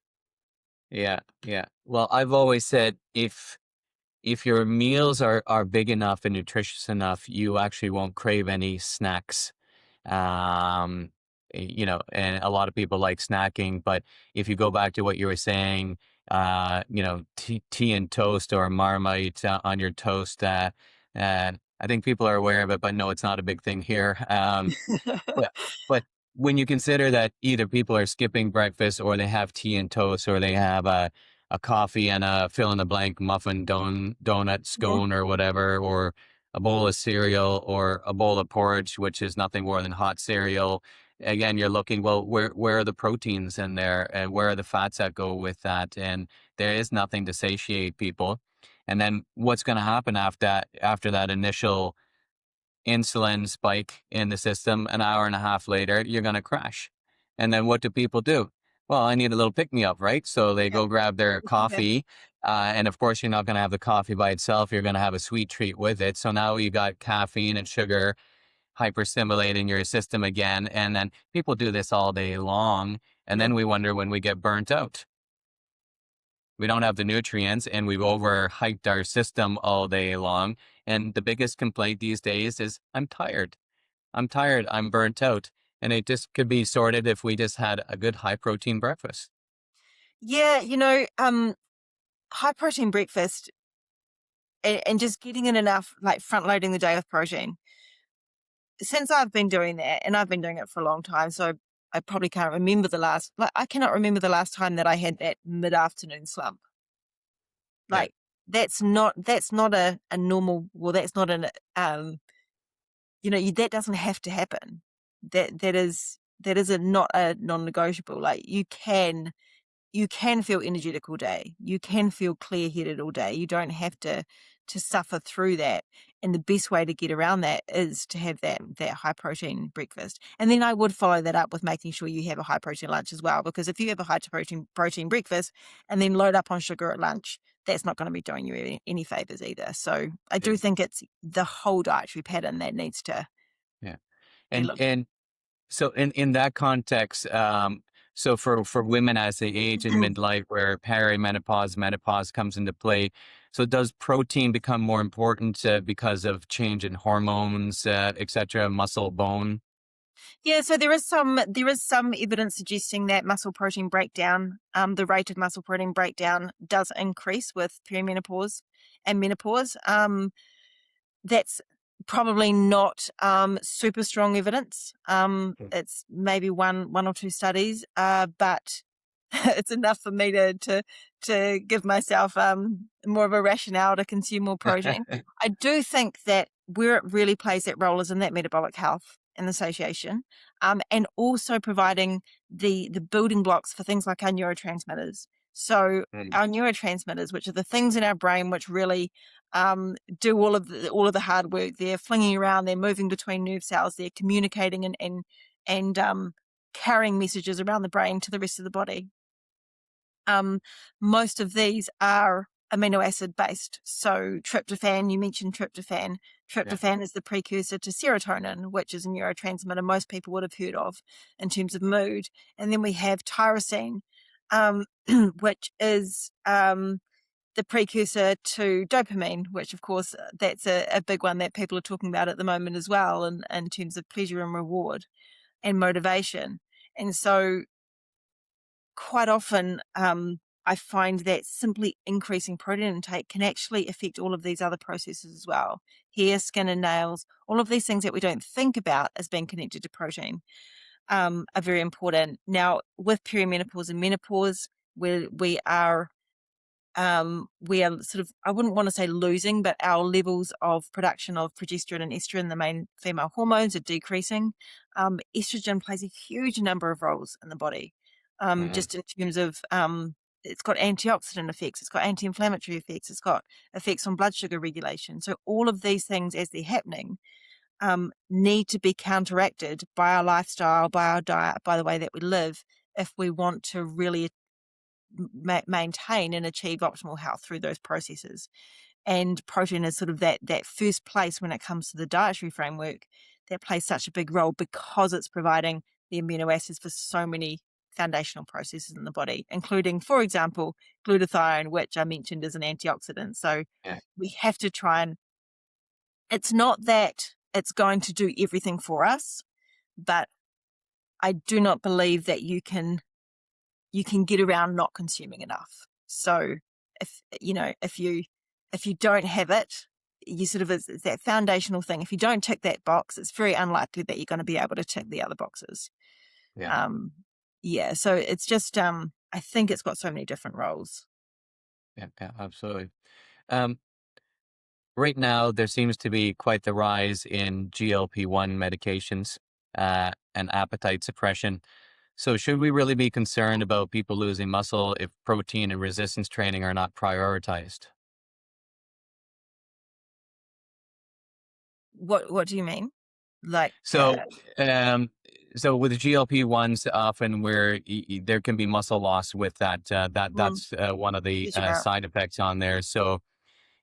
Yeah. Well, I've always said if your meals are big enough and nutritious enough, you actually won't crave any snacks. And a lot of people like snacking, but if you go back to what you were saying, tea and toast or Marmite on your toast, I think people are aware of it, but no, it's not a big thing here. But but when you consider that either people are skipping breakfast or they have tea and toast or they have a coffee and a fill in the blank muffin, donut, scone or whatever, or a bowl of cereal or a bowl of porridge, which is nothing more than hot cereal. Again, you're looking, well, where are the proteins in there and where are the fats that go with that? And there is nothing to satiate people. And then what's going to happen after that initial insulin spike in the system, an hour and a half later, you're going to crash. And then what do people do? Well, I need a little pick me up, right? So they go grab their coffee. And of course, you're not going to have the coffee by itself. You're going to have a sweet treat with it. So now you got caffeine and sugar hyperstimulating your system again. And then people do this all day long. And then we wonder when we get burnt out. We don't have the nutrients and we've overhyped our system all day long. And the biggest complaint these days is I'm tired, I'm burnt out. And it just could be sorted if we just had a good high protein breakfast. Yeah, high protein breakfast and just getting in enough, like front loading the day with protein. Since I've been doing that, and I've been doing it for a long time, so I probably can't remember I cannot remember the last time that I had that mid-afternoon slump. Like that's not a normal, well, that's not an, that doesn't have to happen. That is not a non-negotiable. Like you can feel energetic all day. You can feel clear-headed all day. You don't have to suffer through that. And the best way to get around that is to have that high protein breakfast. And then I would follow that up with making sure you have a high protein lunch as well, because if you have a high protein breakfast and then load up on sugar at lunch, that's not going to be doing you any favors either. So I do think it's the whole dietary pattern that needs to be looked at. And so in that context, so for women as they age in midlife, where perimenopause, menopause comes into play, so does protein become more important because of change in hormones, et cetera, muscle, bone? Yeah, so there is some evidence suggesting that muscle protein breakdown, the rate of muscle protein breakdown does increase with perimenopause and menopause. That's probably not super strong evidence. It's maybe one or two studies, but it's enough for me to give myself more of a rationale to consume more protein. I do think that where it really plays that role is in that metabolic health. and the satiation, and also providing the building blocks for things like our neurotransmitters. So our neurotransmitters, which are the things in our brain which really do all of the hard work. They're flinging around, they're moving between nerve cells, they're communicating and carrying messages around the brain to the rest of the body. Most of these are amino acid based. So tryptophan, you mentioned tryptophan. Tryptophan is the precursor to serotonin, which is a neurotransmitter most people would have heard of in terms of mood. And then we have tyrosine, which is the precursor to dopamine, which of course that's a big one that people are talking about at the moment as well in terms of pleasure and reward and motivation. And so quite often I find that simply increasing protein intake can actually affect all of these other processes as well. Hair, skin and nails, all of these things that we don't think about as being connected to protein are very important. Now, with perimenopause and menopause, we are sort of, I wouldn't want to say losing, but our levels of production of progesterone and estrogen, the main female hormones, are decreasing. Estrogen plays a huge number of roles in the body, just in terms of it's got antioxidant effects, it's got anti-inflammatory effects, it's got effects on blood sugar regulation. So all of these things, as they're happening, need to be counteracted by our lifestyle, by our diet, by the way that we live, if we want to really maintain and achieve optimal health through those processes. And protein is sort of that first place when it comes to the dietary framework that plays such a big role, because it's providing the amino acids for so many foundational processes in the body, including, for example, glutathione, which I mentioned is an antioxidant. So we have to try and, it's not that it's going to do everything for us, but I do not believe that you can get around not consuming enough. So if you don't have it, you sort of, it's that foundational thing. If you don't tick that box, it's very unlikely that you're going to be able to tick the other boxes. So it's just I think it's got so many different roles. Yeah, absolutely. Right now, there seems to be quite the rise in GLP-1 medications and appetite suppression. So should we really be concerned about people losing muscle if protein and resistance training are not prioritized? What do you mean? Like So, so with GLP-1s, often where there can be muscle loss with that, that's one of the side effects on there. So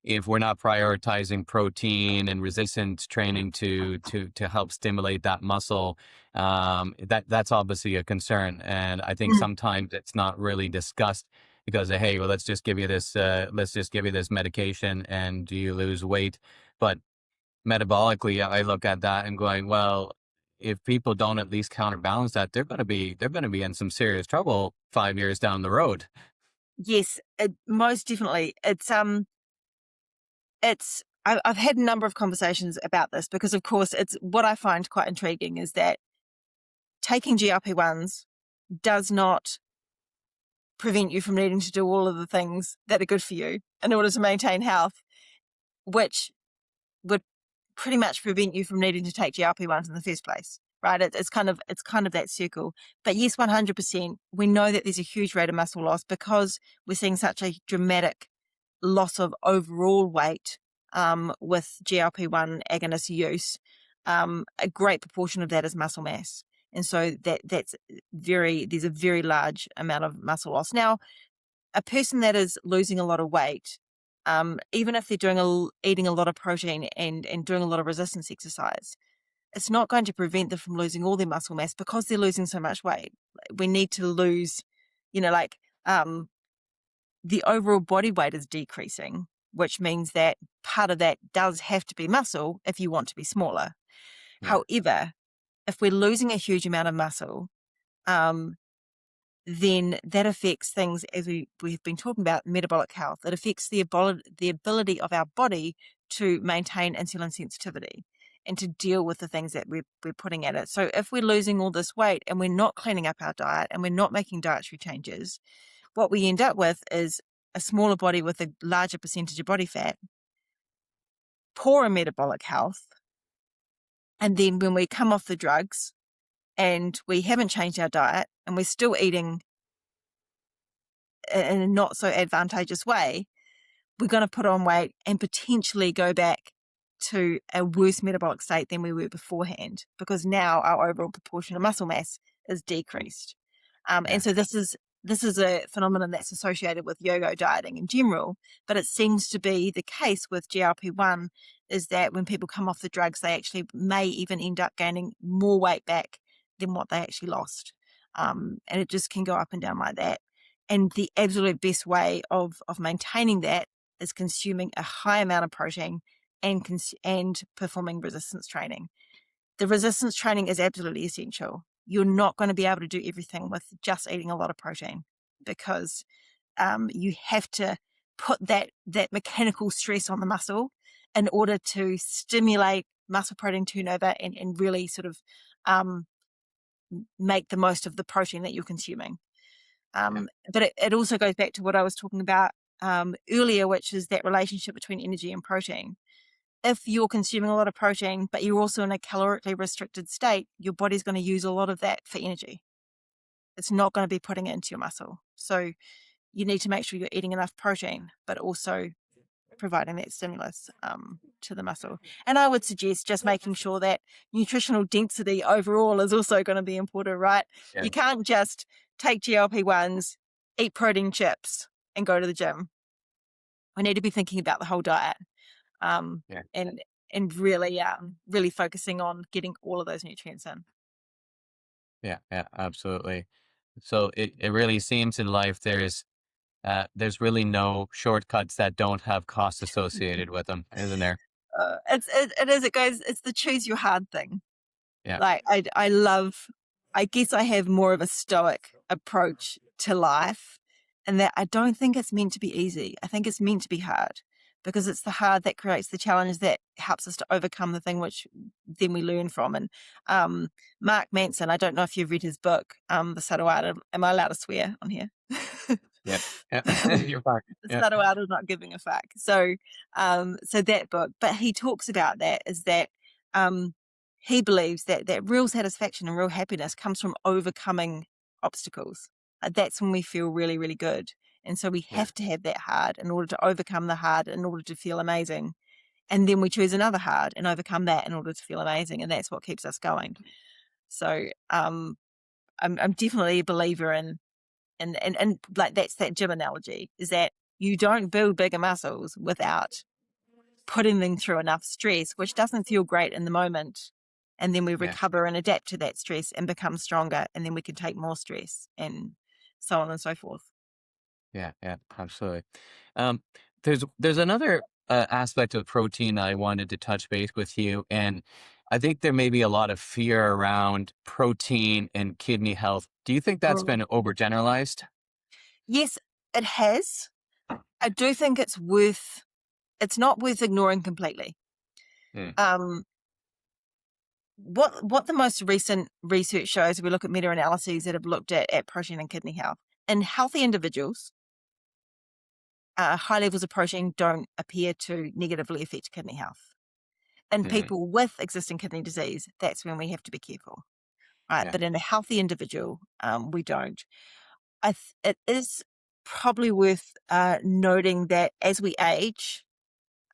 if we're not prioritizing protein and resistance training to help stimulate that muscle, that's obviously a concern. And I think sometimes it's not really discussed because hey, well, let's just give you this medication and you lose weight. But metabolically, I look at that and going, well, if people don't at least counterbalance that, they're going to be in some serious trouble 5 years down the road. Yes, most definitely. I've had a number of conversations about this, because of course it's what I find quite intriguing is that taking GLP-1s does not prevent you from needing to do all of the things that are good for you in order to maintain health, which would pretty much prevent you from needing to take GLP-1s in the first place, right? It's kind of that circle. But yes, 100%, we know that there's a huge rate of muscle loss because we're seeing such a dramatic loss of overall weight with GLP-1 agonist use. A great proportion of that is muscle mass. And so there's a very large amount of muscle loss. Now, a person that is losing a lot of weight, even if they're eating a lot of protein and doing a lot of resistance exercise, it's not going to prevent them from losing all their muscle mass because they're losing so much weight. We need to lose, the overall body weight is decreasing, which means that part of that does have to be muscle if you want to be smaller. However, if we're losing a huge amount of muscle, then that affects things, as we've been talking about, metabolic health. It affects the ability of our body to maintain insulin sensitivity and to deal with the things that we're putting at it. So if we're losing all this weight and we're not cleaning up our diet and we're not making dietary changes, what we end up with is a smaller body with a larger percentage of body fat, poorer metabolic health, And then when we come off the drugs and we haven't changed our diet and we're still eating in a not so advantageous way, we're going to put on weight and potentially go back to a worse metabolic state than we were beforehand, because now our overall proportion of muscle mass is decreased. And so this is a phenomenon that's associated with yo-yo dieting in general, but it seems to be the case with GLP-1 is that when people come off the drugs, they actually may even end up gaining more weight back than what they actually lost. And it just can go up and down like that. And the absolute best way of maintaining that is consuming a high amount of protein and performing resistance training. The resistance training is absolutely essential. You're not going to be able to do everything with just eating a lot of protein, because you have to put that mechanical stress on the muscle in order to stimulate muscle protein turnover and really sort of make the most of the protein that you're consuming. But it also goes back to what I was talking about earlier, which is that relationship between energy and protein. If you're consuming a lot of protein, but you're also in a calorically restricted state, your body's going to use a lot of that for energy. It's not going to be putting it into your muscle. So you need to make sure you're eating enough protein, but also providing that stimulus to the muscle. And I would suggest just making sure that nutritional density overall is also going to be important, right? Yeah. You can't just take GLP-1s, eat protein chips, and go to the gym. We need to be thinking about the whole diet. And really focusing on getting all of those nutrients in. Yeah, absolutely. So it really seems in life there's really no shortcuts that don't have costs associated with them, isn't there? It's the choose your hard thing. Yeah. Like I guess I have more of a stoic approach to life, and that I don't think it's meant to be easy. I think it's meant to be hard, because it's the hard that creates the challenge that helps us to overcome the thing which then we learn from. And Mark Manson, I don't know if you've read his book, The Subtle Art of, am I allowed to swear on here? Yeah. You're fine. The Subtle Art of Not Giving a Fuck. So that book, but he talks about that, is that he believes that real satisfaction and real happiness comes from overcoming obstacles. That's when we feel really, really good. And so we have to have that hard in order to overcome the hard, in order to feel amazing. And then we choose another hard and overcome that in order to feel amazing. And that's what keeps us going. So I'm definitely a believer in like, that's that gym analogy, is that you don't build bigger muscles without putting them through enough stress, which doesn't feel great in the moment. And then we recover and adapt to that stress and become stronger. And then we can take more stress and so on and so forth. Yeah, absolutely. There's another aspect of protein I wanted to touch base with you, and I think there may be a lot of fear around protein and kidney health. Do you think that's been overgeneralized? Yes, it has. I do think it's not worth ignoring completely. What the most recent research shows, we look at meta-analyses that have looked at protein and kidney health. In healthy individuals, high levels of protein don't appear to negatively affect kidney health. In people with existing kidney disease, that's when we have to be careful, right? Yeah. But in a healthy individual, we don't. It is probably worth noting that as we age,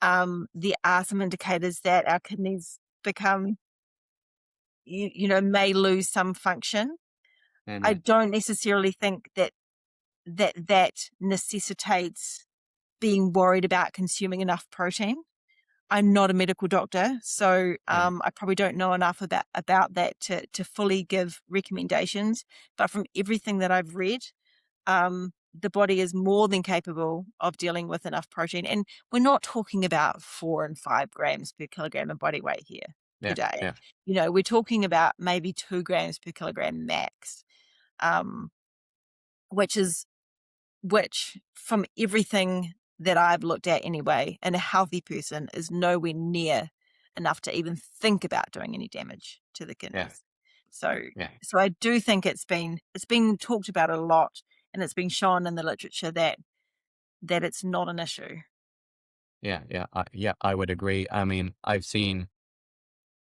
there are some indicators that our kidneys become, may lose some function. I don't necessarily think that necessitates being worried about consuming enough protein. I'm not a medical doctor, so I probably don't know enough about that to fully give recommendations. But from everything that I've read, the body is more than capable of dealing with enough protein. And we're not talking about 4 and 5 grams per kilogram of body weight here per day. We're talking about maybe 2 grams per kilogram max, which from everything that I've looked at anyway, in a healthy person is nowhere near enough to even think about doing any damage to the kidneys. So I do think it's been talked about a lot, and it's been shown in the literature that it's not an issue. I would agree. I mean, I've seen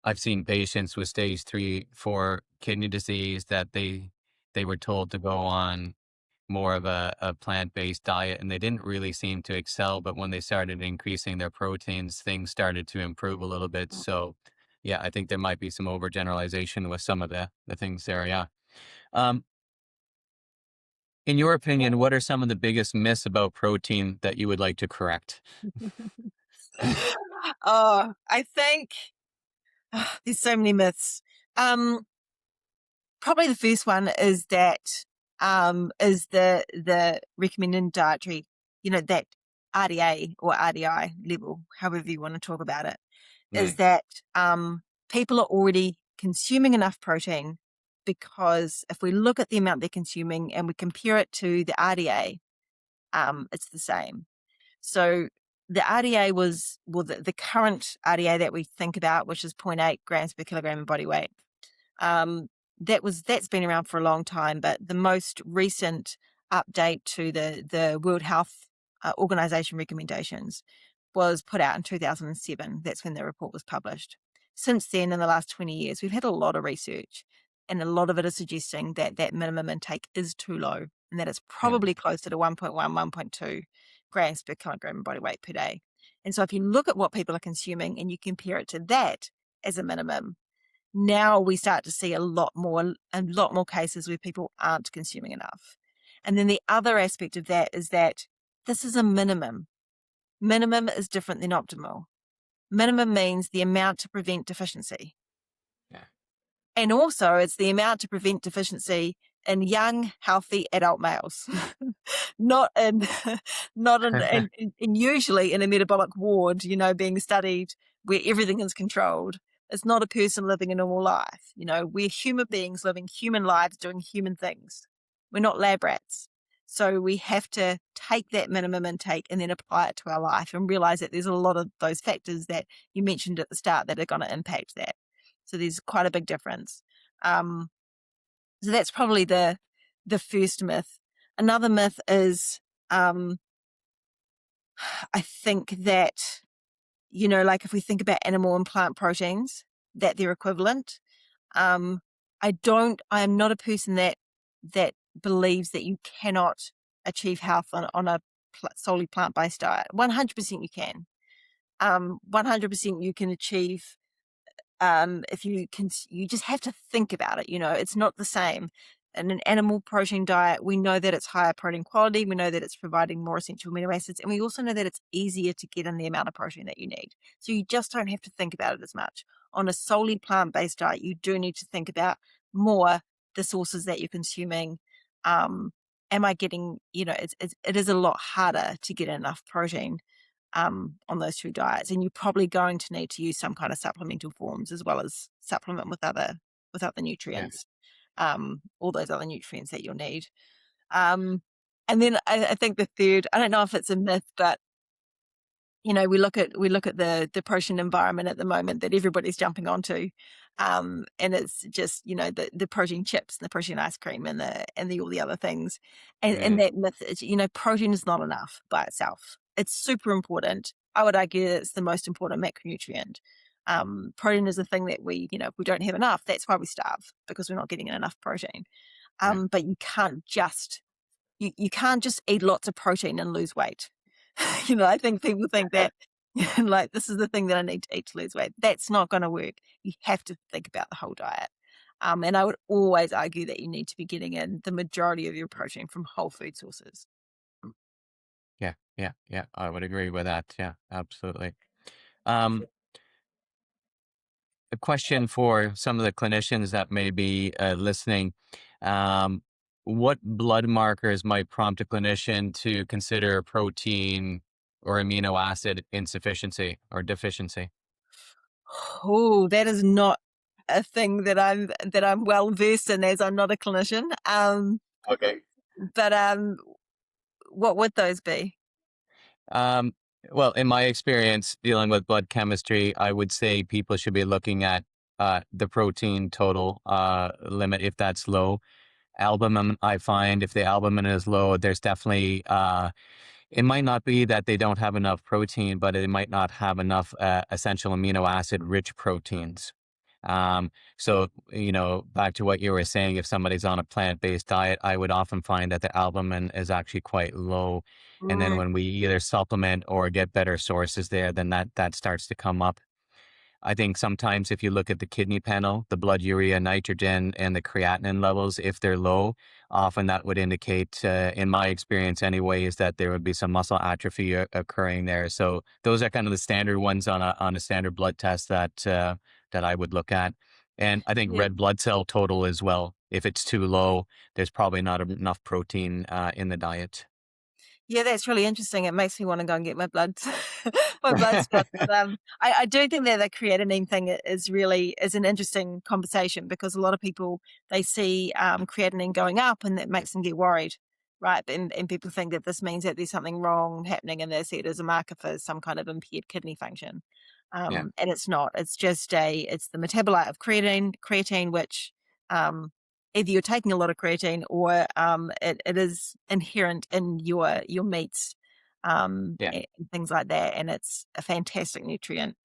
I've seen patients with stage 3, 4 kidney disease that they were told to go on more of a plant-based diet, and they didn't really seem to excel. But when they started increasing their proteins, things started to improve a little bit. So, yeah, I think there might be some overgeneralization with some of the things there. Yeah. Um, in your opinion, what are some of the biggest myths about protein that you would like to correct? Oh, I think there's so many myths. Probably the first one is that is the recommended dietary, that RDA or RDI level, however you want to talk about it, is Right. that people are already consuming enough protein, because if we look at the amount they're consuming and we compare it to the RDA, it's the same. So the RDA the current RDA that we think about, which is 0.8 grams per kilogram of body weight. That's been around for a long time, but the most recent update to the World Health Organization recommendations was put out in 2007. That's when the report was published. Since then, in the last 20 years, we've had a lot of research, and a lot of it is suggesting that that minimum intake is too low, and that it's Yeah. probably closer to 1.1, 1.2 grams per kilogram of body weight per day. And so if you look at what people are consuming and you compare it to that as a minimum, now we start to see a lot more cases where people aren't consuming enough. And then the other aspect of that is that this is a minimum. Minimum is different than optimal. Minimum means the amount to prevent deficiency. Yeah. And also it's the amount to prevent deficiency in young, healthy adult males, not in, and usually in a metabolic ward, being studied where everything is controlled. It's not a person living a normal life. We're human beings living human lives, doing human things. We're not lab rats. So we have to take that minimum intake and then apply it to our life and realize that there's a lot of those factors that you mentioned at the start that are going to impact that. So there's quite a big difference. So that's probably the first myth. Another myth is, I think that, like if we think about animal and plant proteins, that they're equivalent. I am not a person that believes that you cannot achieve health on a solely plant-based diet. 100% you can. 100% you can achieve, if you just have to think about it. It's not the same. In an animal protein diet, we know that it's higher protein quality. We know that it's providing more essential amino acids, and we also know that it's easier to get in the amount of protein that you need. So you just don't have to think about it as much. On a solely plant-based diet, you do need to think about more the sources that you're consuming. Am I getting, it is a lot harder to get enough protein on those two diets, and you're probably going to need to use some kind of supplemental forms as well as supplement with other nutrients, all those other nutrients that you'll need. And then I think the third, I don't know if it's a myth, but we look at the protein environment at the moment that everybody's jumping onto, and it's just the protein chips and the protein ice cream and all the other things, and that myth is protein is not enough by itself. It's super important. I would argue that it's the most important macronutrient. Protein is the thing that we if we don't have enough, that's why we starve, because we're not getting enough protein. But you can't just you can't just eat lots of protein and lose weight. I think people think that like this is the thing that I need to eat to lose weight. That's not going to work. You have to think about the whole diet. And I would always argue that you need to be getting in the majority of your protein from whole food sources. Yeah. I would agree with that. Yeah, absolutely. Um, a question for some of the clinicians that may be listening. Um, what blood markers might prompt a clinician to consider protein or amino acid insufficiency or deficiency? Oh, that is not a thing that I'm well versed in, as I'm not a clinician. Okay. But what would those be? Um, well, in my experience dealing with blood chemistry, I would say people should be looking at the protein total limit if that's low. Albumin, I find if the albumin is low, there's definitely it might not be that they don't have enough protein, but it might not have enough essential amino acid rich proteins. So, back to what you were saying, if somebody's on a plant-based diet, I would often find that the albumin is actually quite low. And then Mm, when we either supplement or get better sources there, then that starts to come up. I think sometimes if you look at the kidney panel, the blood urea, nitrogen, and the creatinine levels, if they're low, often that would indicate, in my experience anyway, is that there would be some muscle atrophy occurring there. So those are kind of the standard ones on a standard blood test that I would look at. And I think yeah. red blood cell total as well. If it's too low, there's probably not enough protein in the diet. Yeah, that's really interesting. It makes me want to go and get my blood, my bloods done. But I do think that the creatinine thing is an interesting conversation because a lot of people they see creatinine going up and that makes them get worried, right? And people think that this means that there's something wrong happening and they see it as a marker for some kind of impaired kidney function. Yeah, And it's not. It's just it's the metabolite of creatine, which um, either you're taking a lot of creatine or it is inherent in your meats yeah. and things like that, and it's a fantastic nutrient.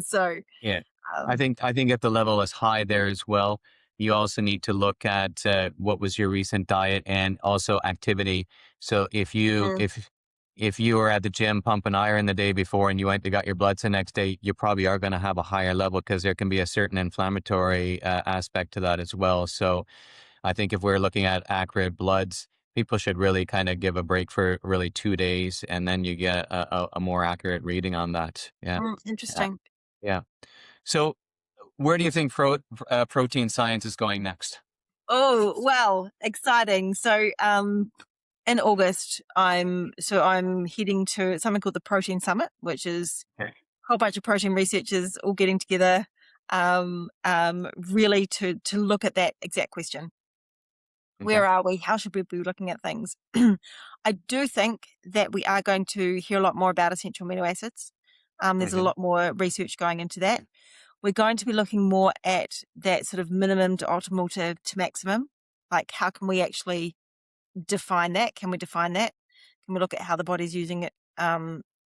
So Yeah. um, I think if the level is high there as well, you also need to look at what was your recent diet and also activity. So mm, if you were at the gym pumping iron the day before and you went and got your bloods the next day, you probably are going to have a higher level because there can be a certain inflammatory aspect to that as well. So I think if we're looking at accurate bloods, people should really kind of give a break for really 2 days, and then you get a more accurate reading on that. Yeah. Yeah. interesting. Yeah. So, where do you think protein science is going next? Oh well, exciting. So in August, I'm heading to something called the Protein Summit, which is Okay. a whole bunch of protein researchers all getting together, really to look at that exact question. Okay. Where are we? How should we be looking at things? I do think that we are going to hear a lot more about essential amino acids. There's a Hmm. lot more research going into that. We're going to be looking more at that sort of minimum to optimal to maximum. Like, how can we actually define that? Can we define that? Can we look at how the body's using it,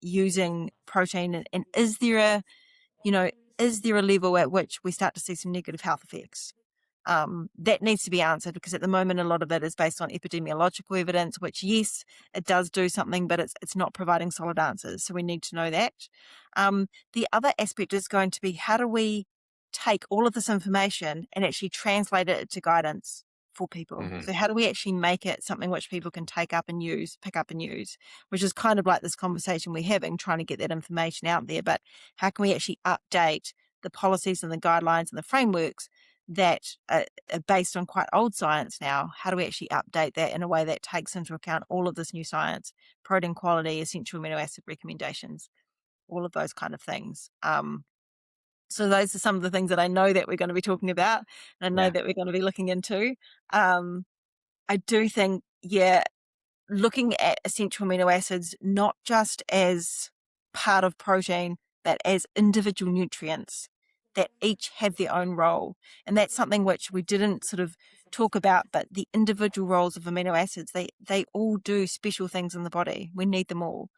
using protein? And you know, is there a level at which we start to see some negative health effects? That needs to be answered because at the moment a lot of it is based on epidemiological evidence, which yes, it does do something, but it's not providing solid answers. So we need to know that. The other aspect is going to be how do we take all of this information and actually translate it into guidance for people? Hmm. So how do we actually make it something which people can pick up and use, which is kind of like this conversation we're having, trying to get that information out there. But how can we actually update the policies and the guidelines and the frameworks that are based on quite old science now? How do we actually update that in a way that takes into account all of this new science, protein quality, essential amino acid recommendations, all of those kind of things? So those are some of the things that I know that we're going to be talking about, and I know Yeah. that we're going to be looking into. I do think, yeah, looking at essential amino acids not just as part of protein, but as individual nutrients that each have their own role. And that's something which we didn't sort of talk about, but the individual roles of amino acids, they all do special things in the body. We need them all.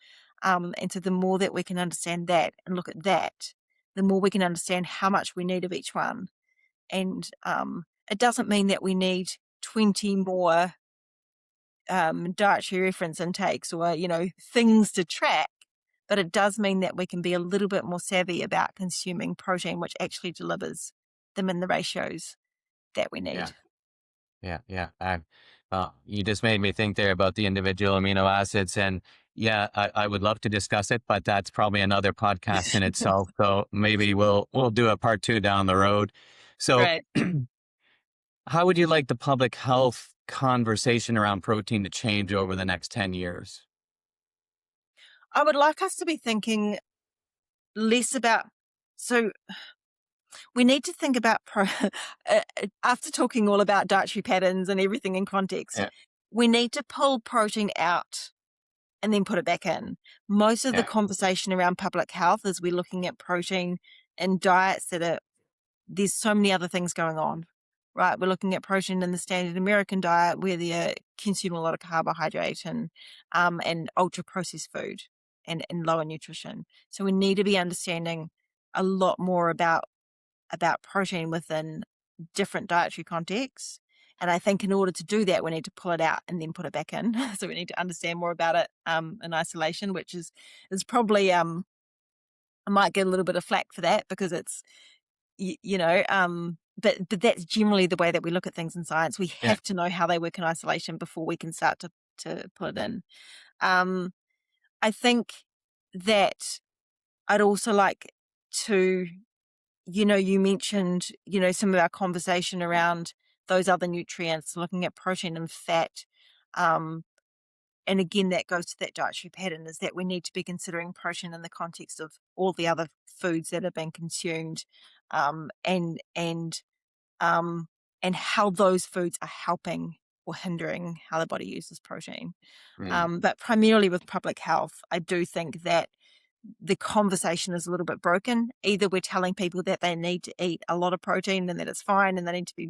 And so the more that we can understand that and look at that, the more we can understand how much we need of each one. And it doesn't mean that we need 20 more dietary reference intakes or, things to track. But it does mean that we can be a little bit more savvy about consuming protein, which actually delivers them in the ratios that we Yeah. need. Yeah. Yeah. You just made me think there about the individual amino acids, and yeah, I would love to discuss it, but that's probably another podcast in itself. So maybe we'll do a part two down the road. So, Right. how would you like the public health conversation around protein to change over the next 10 years? I would like us to be thinking less about, so we need to think about, after talking all about dietary patterns and everything in context, Yeah. we need to pull protein out and then put it back in. Most of the Yeah. conversation around public health is we're looking at protein in diets there's so many other things going on, right? We're looking at protein in the standard American diet where they're consuming a lot of carbohydrate and ultra processed food and lower nutrition. So we need to be understanding a lot more about about protein within different dietary contexts. And I think in order to do that, we need to pull it out and then put it back in. So we need to understand more about it in isolation, which is probably, I might get a little bit of flack for that because it's, but that's generally the way that we look at things in science. We have to know how they work in isolation before we can start to put it in. I think that I'd also like to, you mentioned, some of our conversation around those other nutrients, looking at protein and fat. And again, that goes to that dietary pattern, is that we need to be considering protein in the context of all the other foods that are being consumed, and how those foods are helping or hindering how the body uses protein. But primarily with public health, I do think that the conversation is a little bit broken. Either we're telling people that they need to eat a lot of protein and that it's fine and they need to be,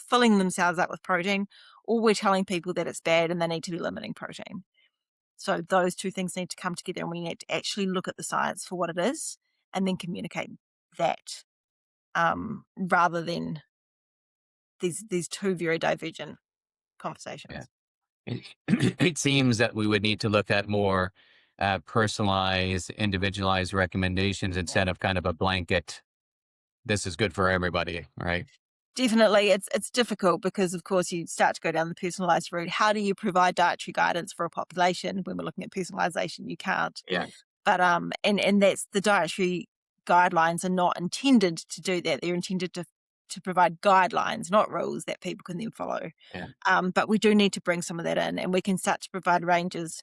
filling themselves up with protein, or we're telling people that it's bad and they need to be limiting protein. So those two things need to come together, and we need to actually look at the science for what it is and then communicate that, rather than these two very divergent conversations. It seems that we would need to look at more personalized, individualized recommendations instead of kind of a blanket, this is good for everybody, right? Definitely. It's difficult because, of course, you start to go down the personalized route. How do you provide dietary guidance for a population? When we're looking at personalization, you can't. Yeah. But and that's, the dietary guidelines are not intended to do that. They're intended to provide guidelines, not rules that people can then follow. Yeah. But we do need to bring some of that in, and we can start to provide ranges,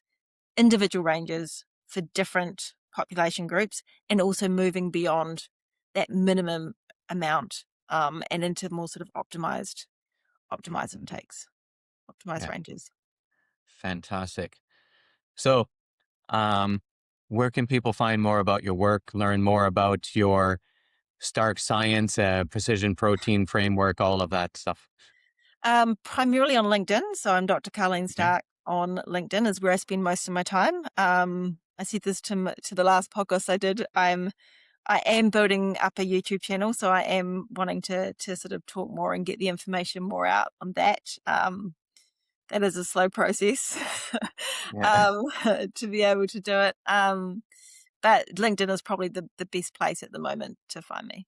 individual ranges for different population groups, and also moving beyond that minimum amount, and into more sort of optimized intakes, optimized ranges. Fantastic. So, where can people find more about your work, learn more about your Starck science, precision protein framework, all of that stuff? Primarily on LinkedIn. So I'm Dr. Carlene Starck on LinkedIn is where I spend most of my time. I said this to the last podcast I did. I am building up a YouTube channel, so I am wanting to sort of talk more and get the information more out on that. That is a slow process to be able to do it. But LinkedIn is probably the best place at the moment to find me.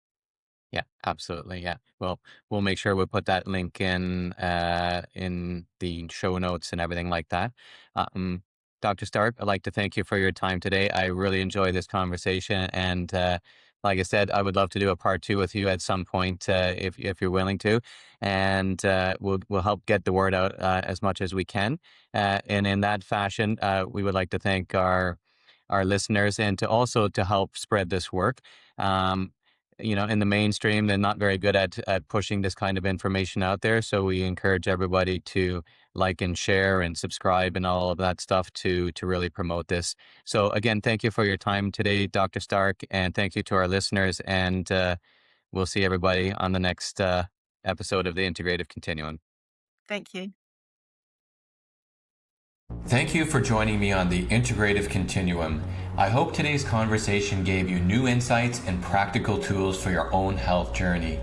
Yeah, absolutely. Yeah. Well, we'll make sure we put that link in the show notes and everything like that. Dr. Starck, I'd like to thank you for your time today. I really enjoyed this conversation, and like I said, I would love to do a part 2 with you at some point, if you're willing to, and we'll help get the word out as much as we can. And in that fashion, we would like to thank our listeners, and to help spread this work. In the mainstream, they're not very good at pushing this kind of information out there. So we encourage everybody to like and share and subscribe and all of that stuff to really promote this. So again, thank you for your time today, Dr. Starck, and thank you to our listeners. And we'll see everybody on the next episode of the Integrative Continuum. Thank you. Thank you for joining me on the Integrative Continuum. I hope today's conversation gave you new insights and practical tools for your own health journey.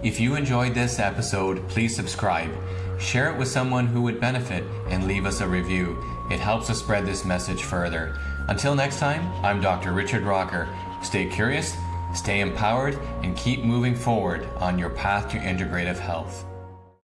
If you enjoyed this episode, please subscribe, share it with someone who would benefit, and leave us a review. It helps us spread this message further. Until next time, I'm Dr. Richard Rocker. Stay curious, stay empowered, and keep moving forward on your path to integrative health.